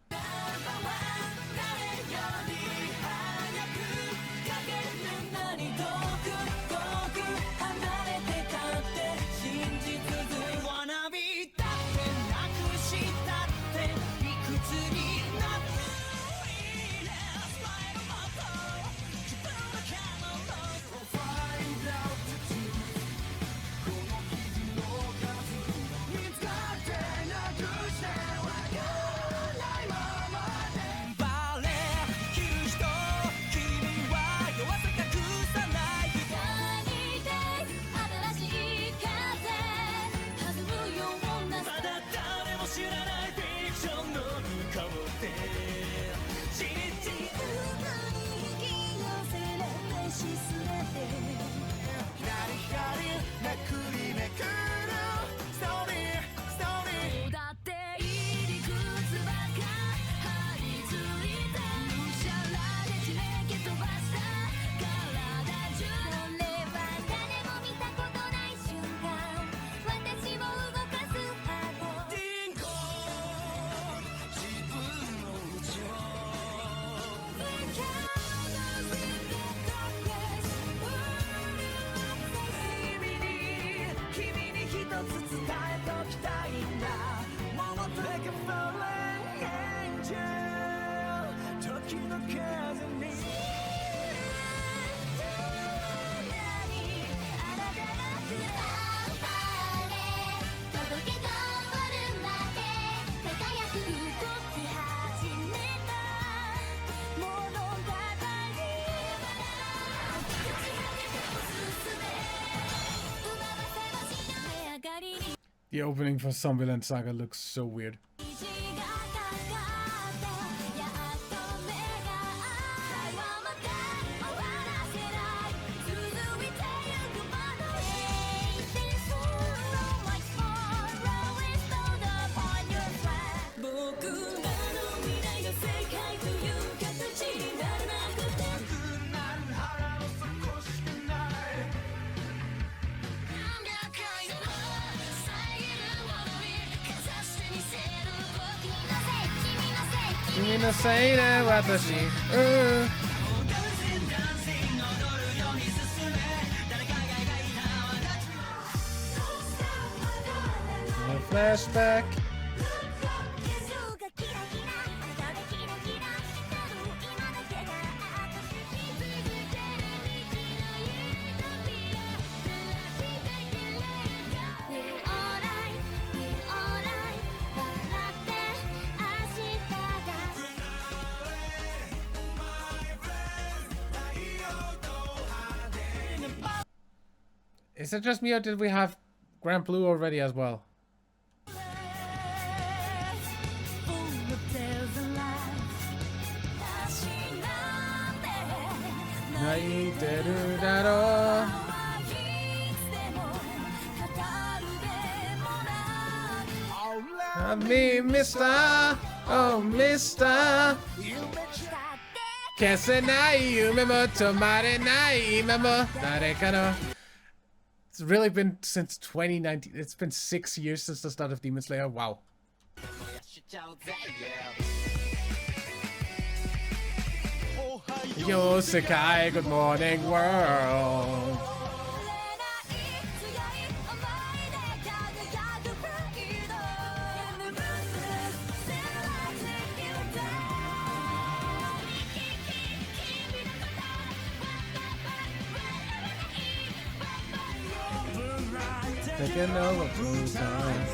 The opening for Zombieland Saga looks so weird. Flashback. Is it just me or did we have Grand Blue already as well? Me, Mister, oh Mister. 消せない夢も止まれない今も誰かの It's really been since 2019. It's been 6 years since the start of Demon Slayer. Wow. Yo, Sekai, good morning, world. Taking over two times.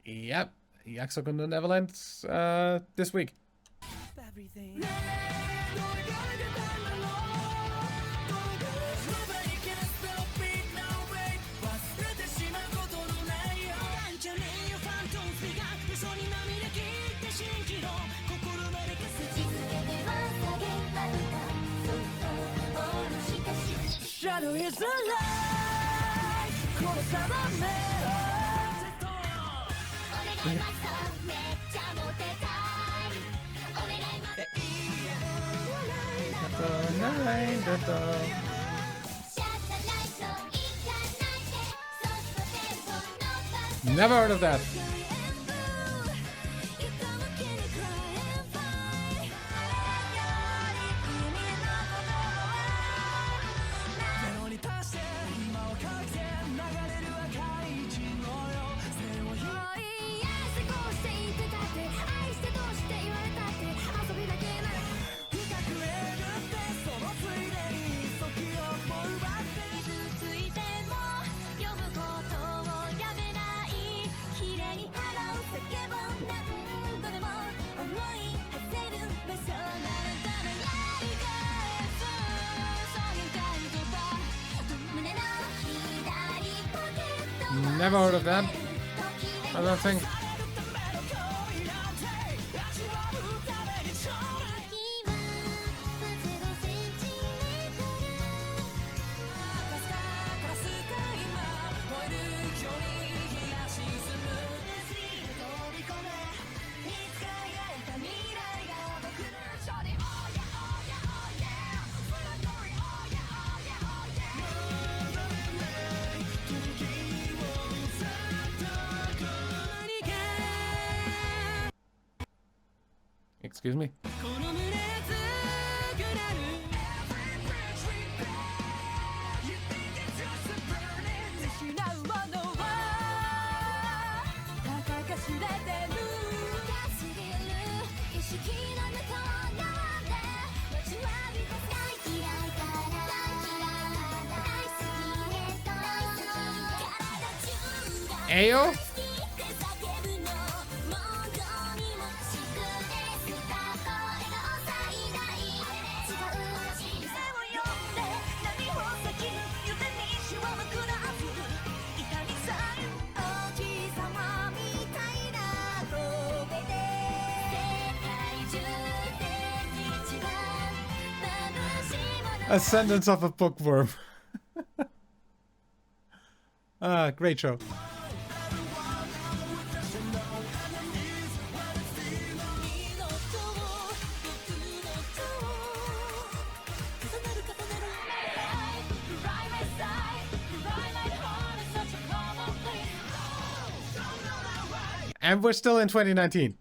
Yep, Yakusoku no Neverland this week.
Shadow is alive.
Never heard of that. Never heard of that. I don't think. Excuse me. Ayo? Ascendance of a bookworm. Great show. And we're still in 2019.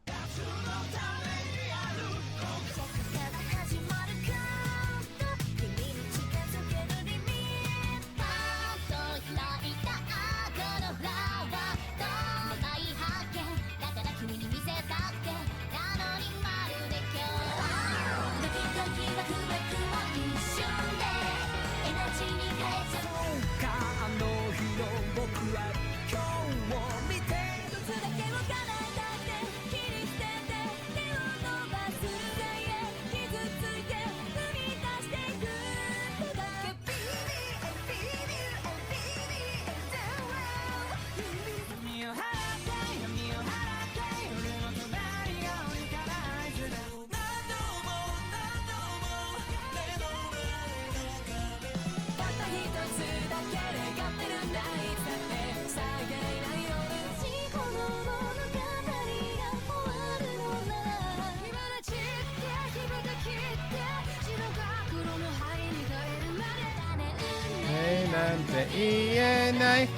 なんて言えない。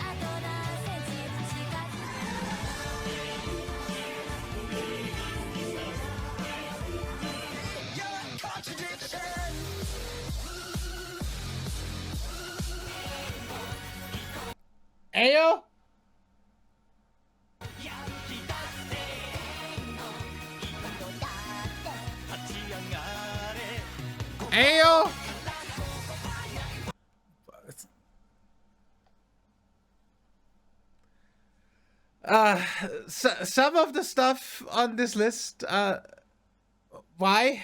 えよ。えよ。Some of the stuff on this list, why?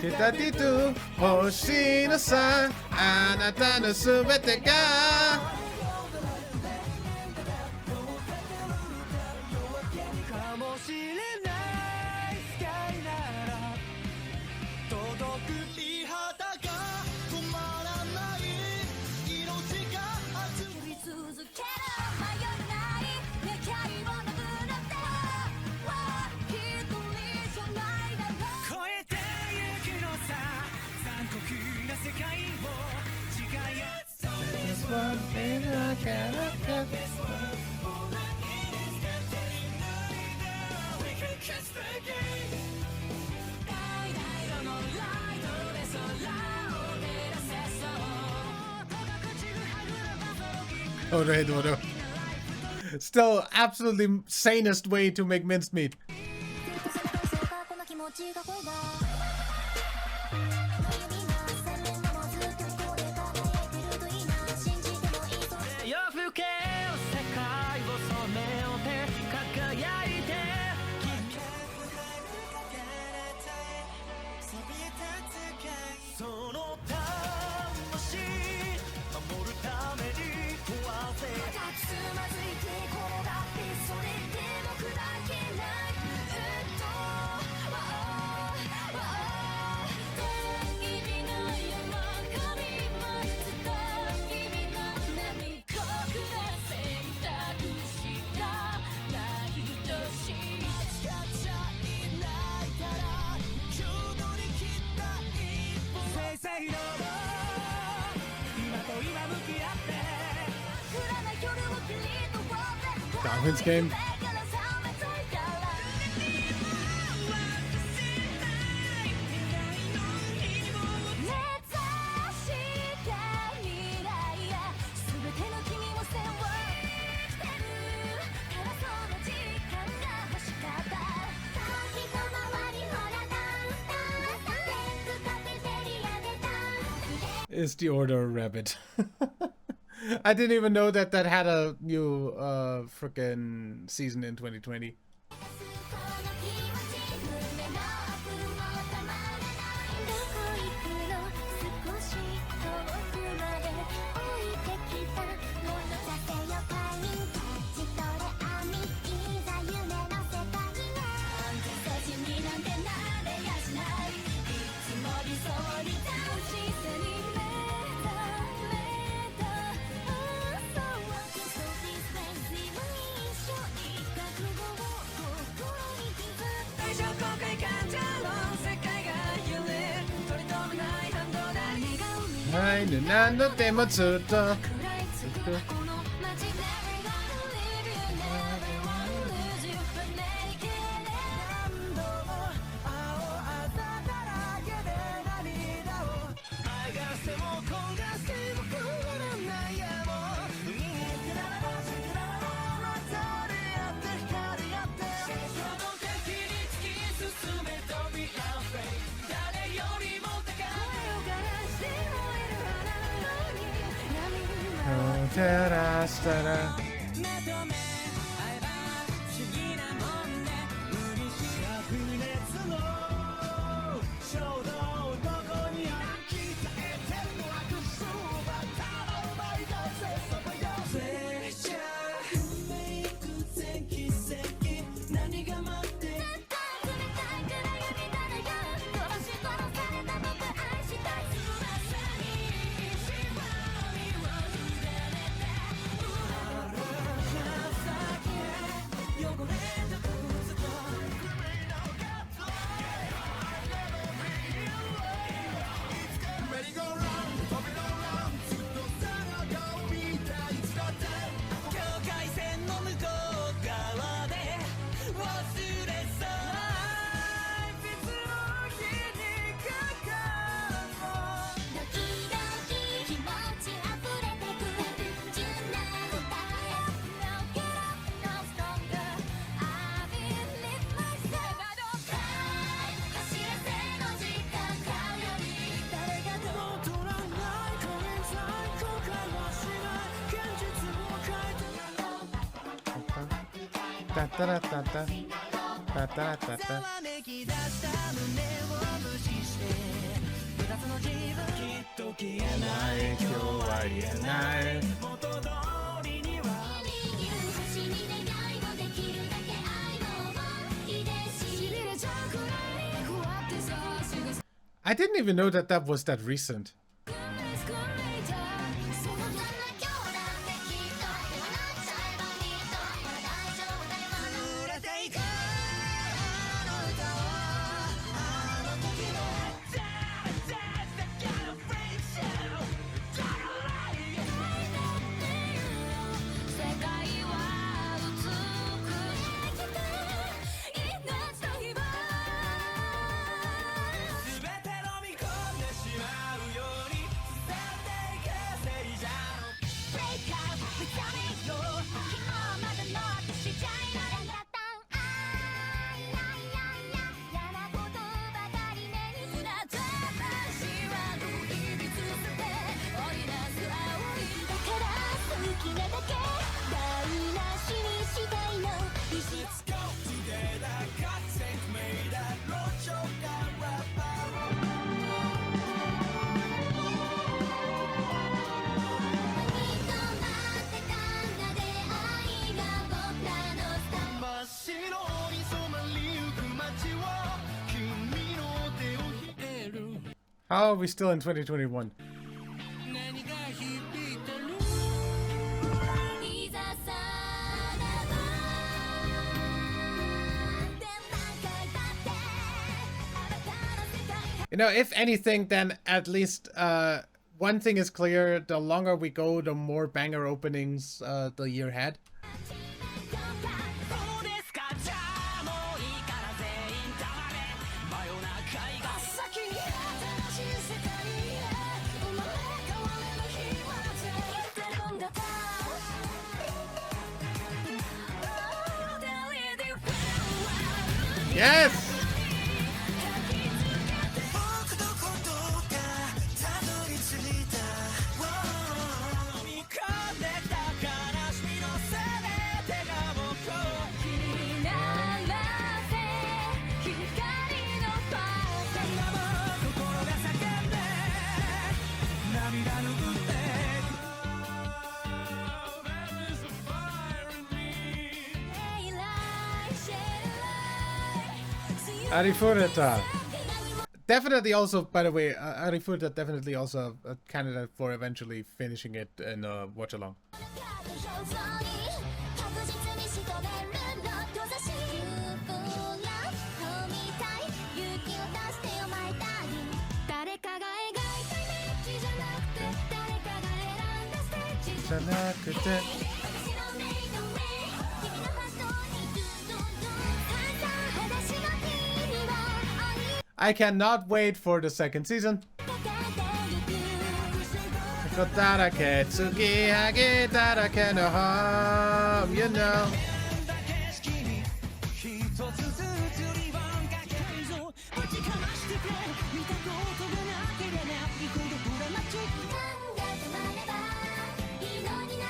Kita Hoshino-san, あなたのすべてがOdo. Still absolutely sanest way to make mincemeat. Darwin's game. Is the Order a rabbit? I didn't even know that had a new freaking season in 2020. 照らしたら
目と目合えば不思議なもんね無理し灼熱の衝動どこにある鍛えてるのはクソバタのバイトせそこよプレッシャー運命いくぜ奇跡何が待って絶対冷たい暗闇漂う殺し殺された僕愛したい翼に縛りを委ねて情け汚れた靴とメリーゴーラウンド飛び乗らんずっとさがみたいつだって境界線の向こう側で忘れそういつの日にかかるのドキドキ気持ち溢れてく純な歌へ No get up, no stronger I believe myself 走らせの時間買うより誰がでも取らない金さえ後悔はしない現実を変えて
タタラタタタタラタタ
ざわめき出した胸を無視して二つの自分きっと消えない
今日は言えない
元通りには星に願いをできるだけ愛の遺伝子しびれちゃうくらいふわってさすぐ
I didn't even know that that was that recent.
そのまんま今日なんてきっと手放っちゃえばきっとまだ大丈夫だよ濡れていくあの歌をあの時の世界は美しくて命と希望全て飲み込んでしまうように捨てていくせいじゃの Break out with me よ昨日までの私じゃいならたんあいやいやいや嫌なことばかり目にすな私はの秘密捨て織り出す青いだから好きなだけ台無しにしたいの Let's go together God save me だろちょがラッパー何と待ってたんだ出会いが僕らのスタート真っ白に染まりゆく街を君の手をひえる
How are we still in 2021?
何が響いてるいざさらばで何回だってあなたの世界
You know, if anything, then at least one thing is clear: the longer we go, the more banger openings the year had.
そうですかじゃあもういいから全員黙れ真夜中以外先に新しい世界へ生まれ変われる日は絶対飛んだた
Yes.
僕のことがたどり着いた飲み込んでた悲しみの全てが僕をひならせ光のパーティー今も心が叫んで涙拭ってThere is a fire in me Daylight, shade light
Arifureta. Definitely also, by the way, Arifureta definitely also a candidate for eventually finishing it in a watch along.
確実に仕留めるの閉ざしプラン踏みたい勇気を出してよまいたい誰かが描いたイメージじゃなくて誰かが選んだステージじゃなくて私のメイドウェイ君のハートにドゥドゥドゥ裸足の君を追い
I cannot wait for the second season.
かけてゆく
Kotarake, Tsukihage, Tarake no home, you know.
景色に一つずつリボンかけるぞぶちかましてくれ見たことがなければいくどドラマチックなんだとまればいいのにな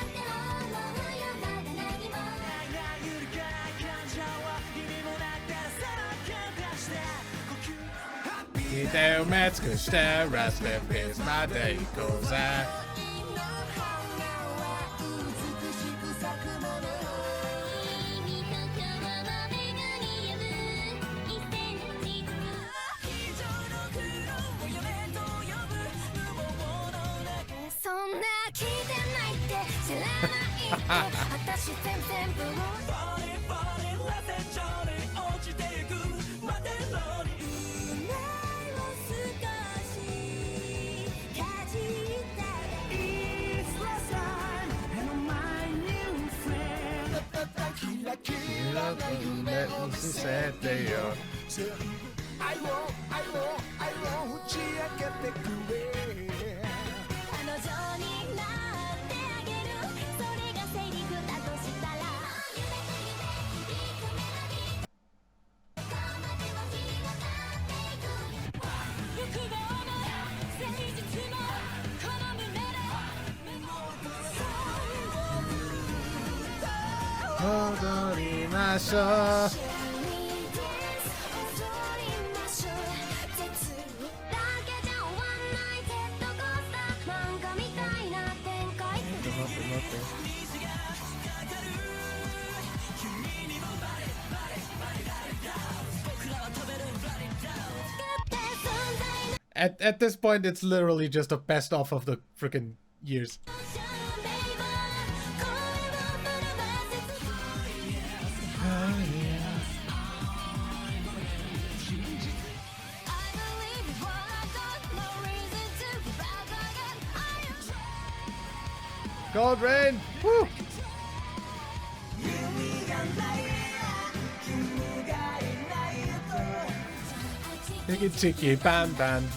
手を埋め尽くして Rest in peace まで行こうぜ。
そんな聞いてないって知らないって私全部バレバレラテチャレ落ちていくマテロに運命を少しかじったら It's last time and my new friend キラキラな夢を見せてよ愛を打ち明けてくれ彼女になってあげるそれがセリフだとしたら欲望も誠実もこの胸で
踊りましょう。At this point, it's literally just a best of the freaking years. Gold Rain! Woo! Tiki tiki bam bam.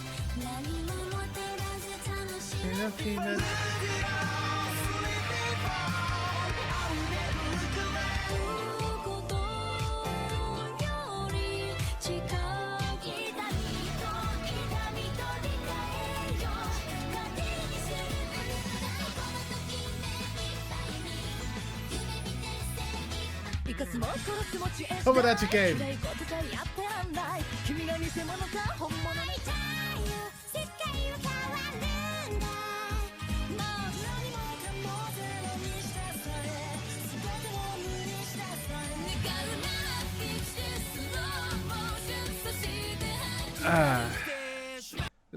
Tomodachi game.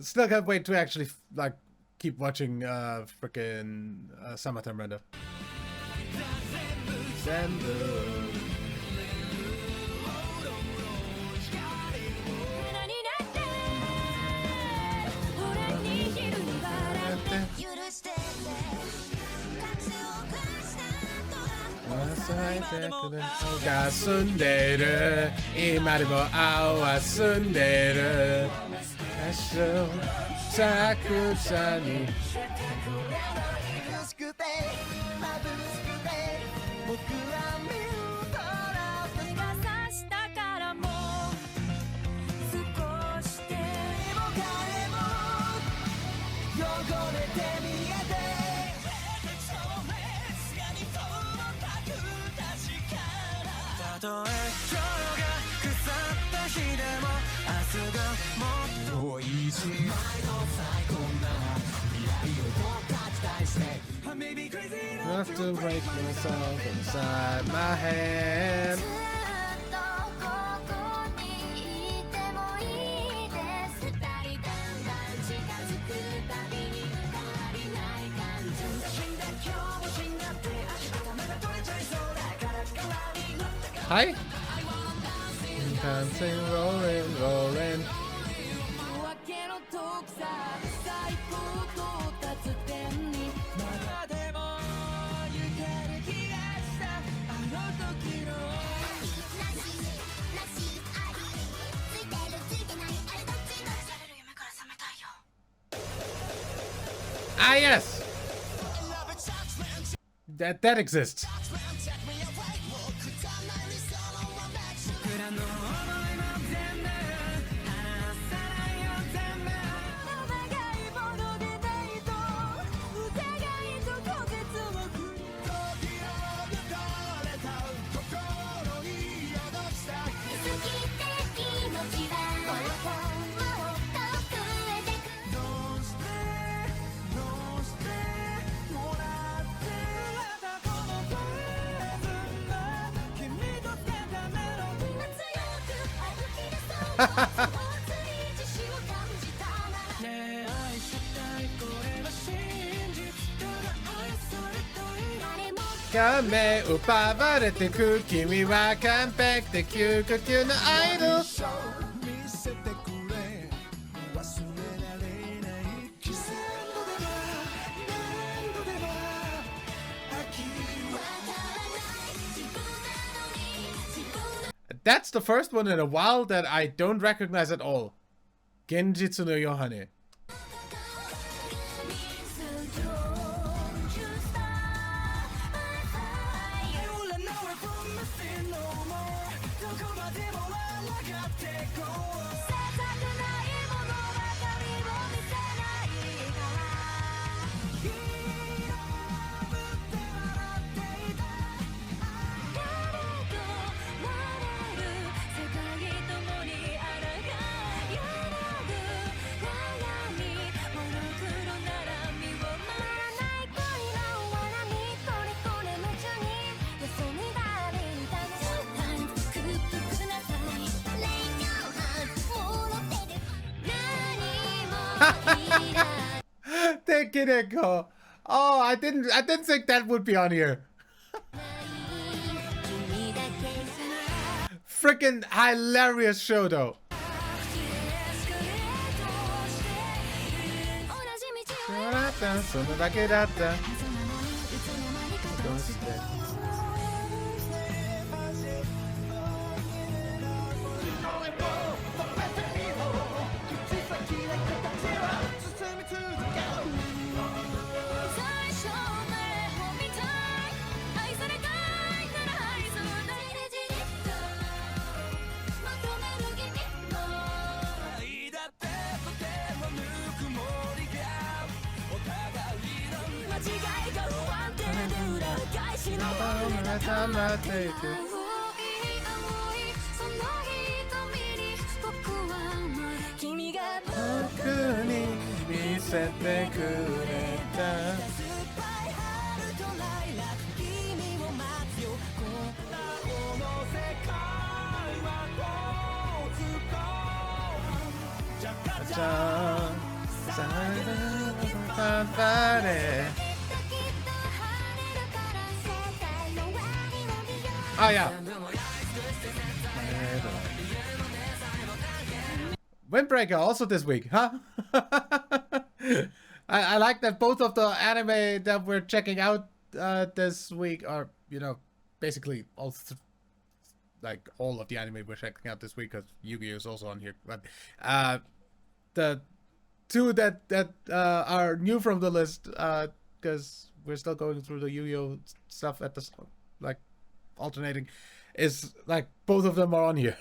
Still can't wait to actually like keep watching frickin' Samata Miranda. 가 순대를 이 말이 뭐 아와 순대를 다시 자꾸 자니 Enough to break myself inside my head. Hi. Dancing, rolling, rolling. Ah, yes. That exists. 亀奪われてく君は完璧で究極のアイドル。
見せてくれ忘れられない季節何度でも秋は
That's the first one in a while that I don't recognize at all. Genjitsu no Yohane. Tekineko. Oh, I didn't think that would be on here. Freaking hilarious show though. Oh yeah. Windbreaker also this week, huh? I like that both of the anime that we're checking out this week are, you know, basically like all of the anime we're checking out this week, because Yu-Gi-Oh is also on here. But the two that are new from the list, because we're still going through the Yu-Gi-Oh stuff at the like alternating, is like both of them are on here.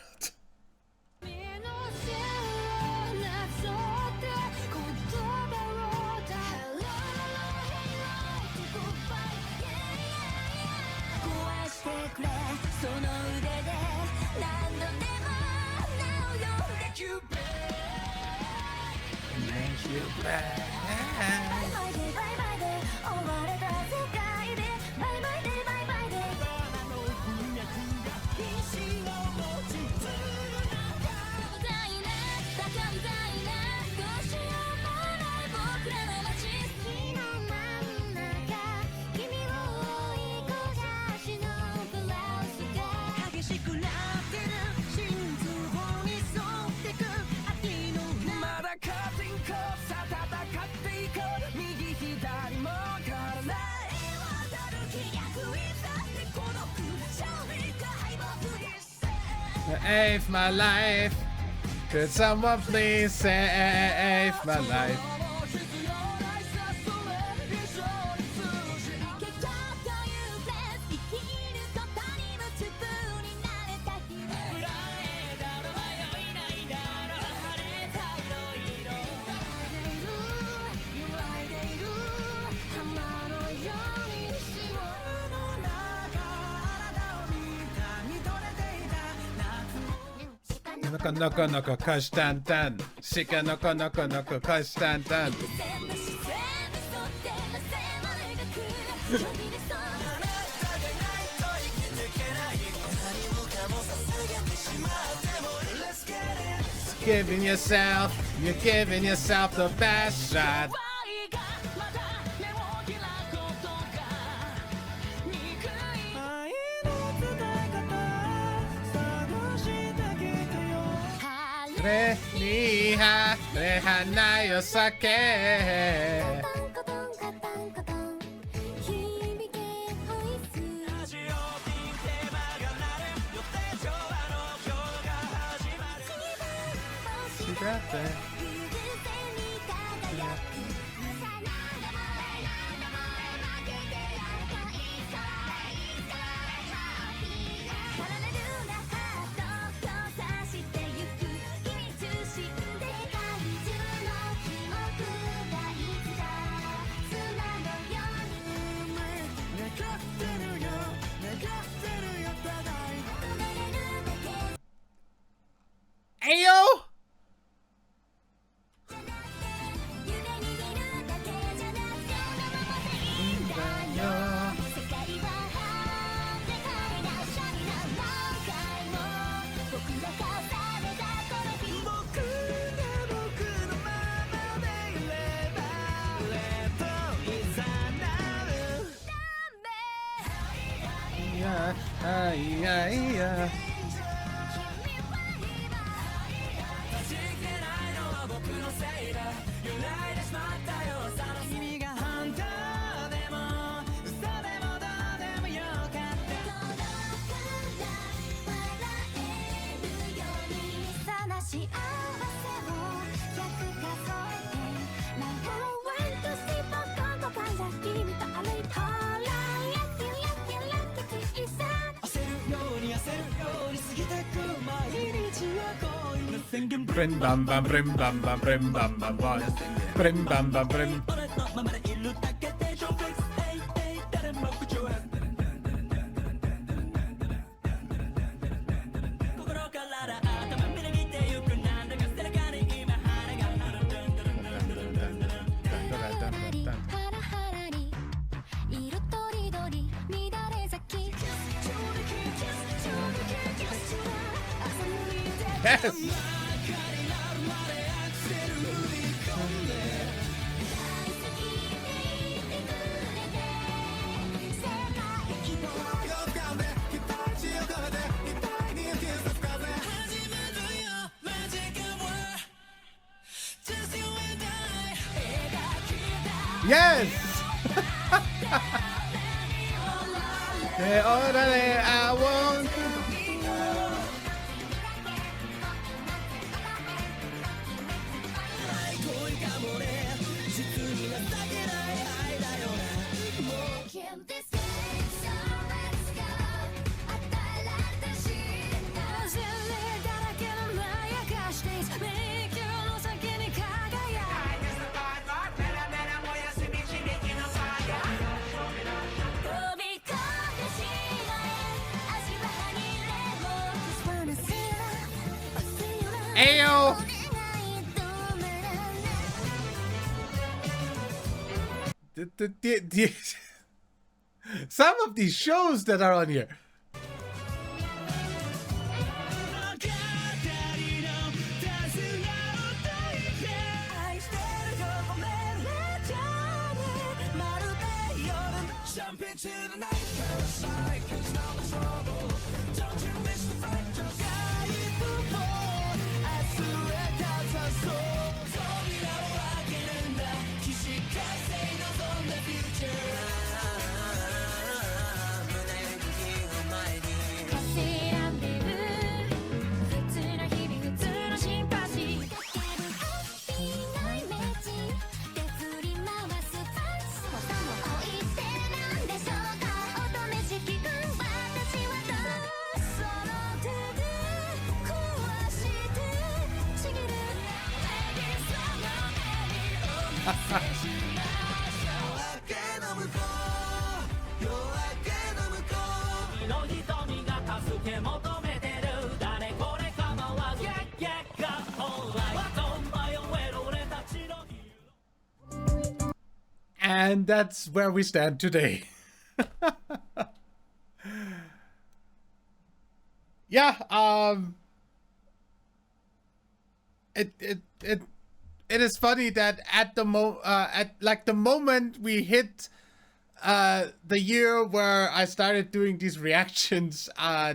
Save my life. Could someone please save my life? Naka naka kashtantan. Shika naka naka naka kashtantan.
Let's get it.
giving yourself the best shot.
愛がまだ目を開くことが憎い愛の伝え方探してあげてよ
Reha, reha na yosake.
コトンコトンコトン響けホイッスラジオピンテーマが鳴る予定調和の今日が始まる
Ayo! Yeah.
君が本当でも嘘でもどうでもよかった悲しい合わせを100数えてMy whole world to see ポッコンと感じ君と歩いたら Lucky 小さ焦るように過ぎてく毎日は恋の宣言
Brim bam bam brim bam bam brim bam bam bam brim bam bam brim.
俺のままでいるだけで上手誰も口を心から頭みなぎってゆくなんだか背中に今羽がハラハラに色とりどり乱れ咲き
Yes! Yes! The order I want to. Ayo! Some of these shows that are on here. And that's where we stand today. Yeah, it is funny that at the moment we hit the year where I started doing these reactions,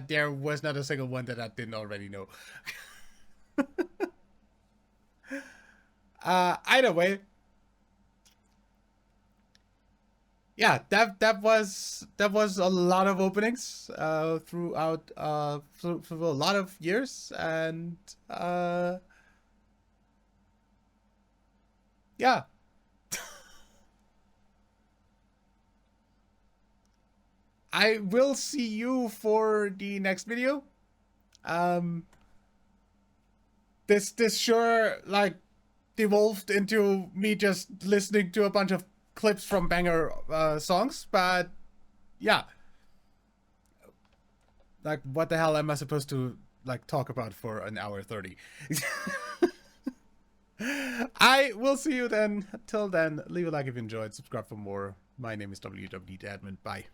there was not a single one that I didn't already know. Either way, yeah, that was a lot of openings throughout through a lot of years, and yeah. I will see you for the next video. This sure like devolved into me just listening to a bunch of clips from banger songs, but yeah. Like, what the hell am I supposed to like talk about for an hour 30? I will see you then. Till then, leave a like if you enjoyed, subscribe for more. My name is WWDadmin. Bye.